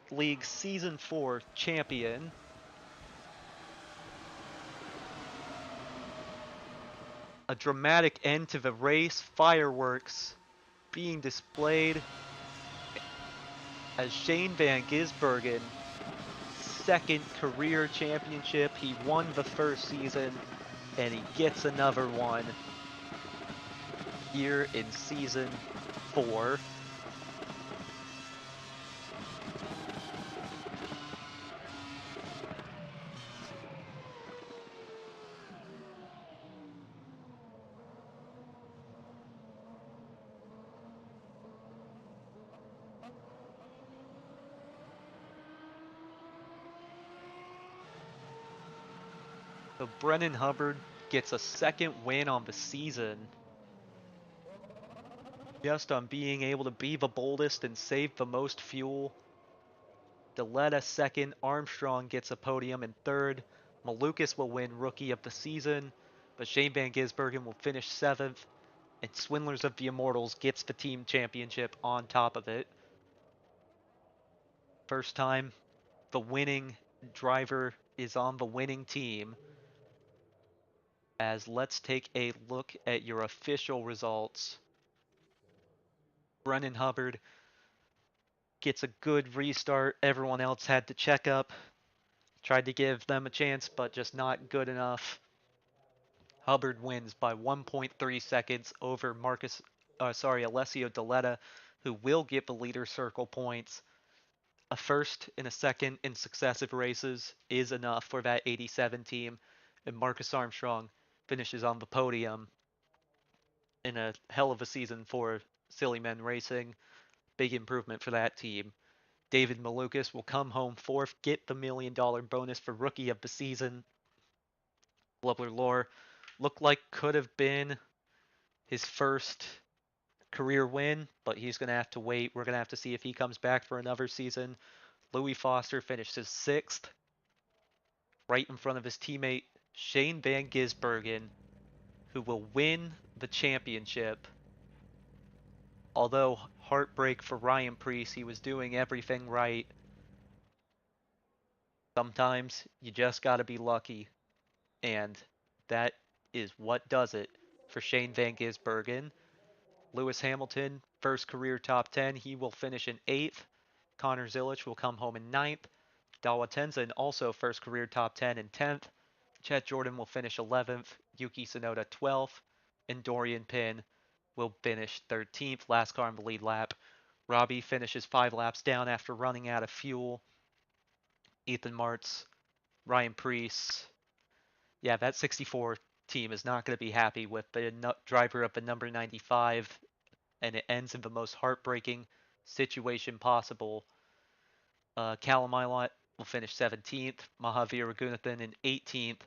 League Season 4 champion. A dramatic end to the race, fireworks being displayed as Shane Van Gisbergen, second career championship. He won the first season, and he gets another one here in Season 4. So Brennan Hubbard gets a second win on the season, just on being able to be the boldest and save the most fuel. Deletta second, Armstrong gets a podium in third. Malukas will win Rookie of the Season, but Shane Van Gisbergen will finish 7th, and Swindlers of the Immortals gets the team championship on top of it. First time the winning driver is on the winning team. As let's take a look at your official results. Brennan Hubbard gets a good restart. Everyone else had to check up. Tried to give them a chance, but just not good enough. Hubbard wins by 1.3 seconds over Alessio Deletta, who will get the leader circle points. A first and a second in successive races is enough for that 87 team, and Marcus Armstrong finishes on the podium in a hell of a season for Silly Men Racing. Big improvement for that team. David Malukas will come home 4th, get the $1 million bonus for Rookie of the Season. Glubler Lore looked like could have been his first career win, but he's going to have to wait. We're going to have to see if he comes back for another season. Louis Foster finishes 6th, right in front of his teammate Shane Van Gisbergen, who will win the championship. Although heartbreak for Ryan Preece, he was doing everything right. Sometimes you just got to be lucky, and that is what does it for Shane Van Gisbergen. Lewis Hamilton, first career top 10, he will finish in 8th. Connor Zilich will come home in 9th. Dawa Tenzin, also first career top 10 in 10th. Chet Jordan will finish 11th. Yuki Tsunoda 12th. And Dorian Pin will finish 13th. Last car on the lead lap. Robbie finishes 5 laps down after running out of fuel Ethan Martz, Ryan Preece. Yeah, that 64 team is not going to be happy with the driver of the number 95, and it ends in the most heartbreaking situation possible. Callum Ilott will finish 17th, Mahavir Raghunathan in 18th,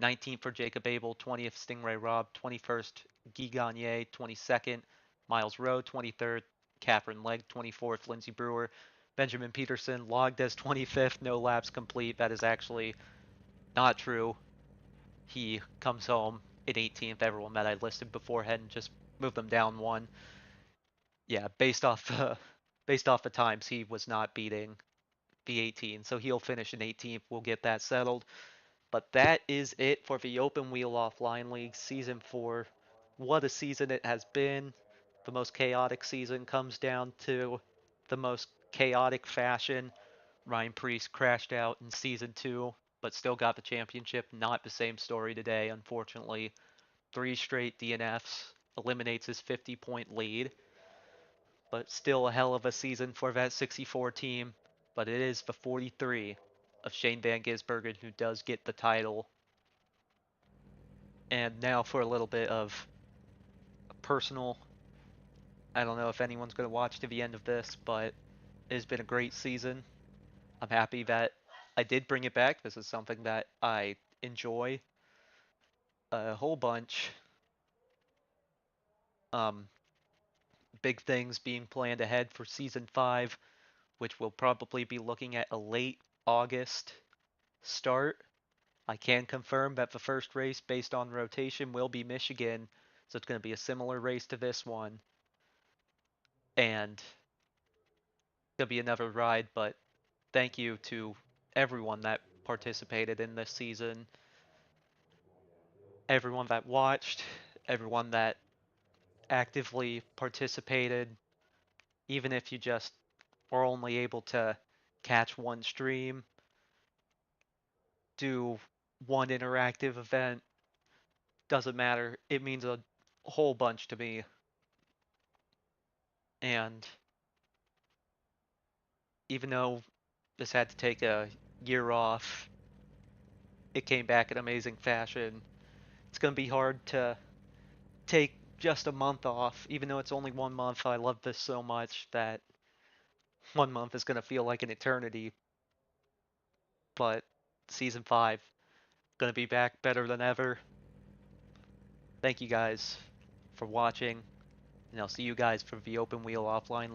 19th for Jacob Abel, 20th Stingray Robb, 21st Guy Gagne, 22nd Miles Rowe, 23rd Catherine Legg, 24th Lindsey Brewer, Benjamin Peterson logged as 25th, no laps complete. That is actually not true. He comes home in 18th. Everyone that I listed beforehand just moved them down one. Yeah, based off the times, he was not beating the 18, so he'll finish in 18th. We'll get that settled. But that is it for the Open Wheel Offline League Season 4. What a season it has been. The most chaotic season comes down to the most chaotic fashion. Ryan Preece crashed out in Season 2, but still got the championship. Not the same story today, unfortunately. 3 straight DNFs eliminates his 50-point lead, but still a hell of a season for that 64 team. But it is the 43 of Shane Van Gisbergen who does get the title. And now for a little bit of personal. I don't know if anyone's going to watch to the end of this, but it has been a great season. I'm happy that I did bring it back. This is something that I enjoy a whole bunch. Um, Big things being planned ahead for season 5, which we'll probably be looking at a late August start. I can confirm that the first race based on rotation will be Michigan, so it's going to be a similar race to this one. And there'll be another ride, but thank you to everyone that participated in this season, everyone that watched, everyone that actively participated, even if you just were only able to catch one stream, do one interactive event, doesn't matter. It means a whole bunch to me. And even though this had to take a year off, it came back in amazing fashion. It's going to be hard to take just a month off, even though it's only 1 month. I love this so much that 1 month is going to feel like an eternity. But season 5, going to be back better than ever. Thank you guys for watching, and I'll see you guys for the Open Wheel Offline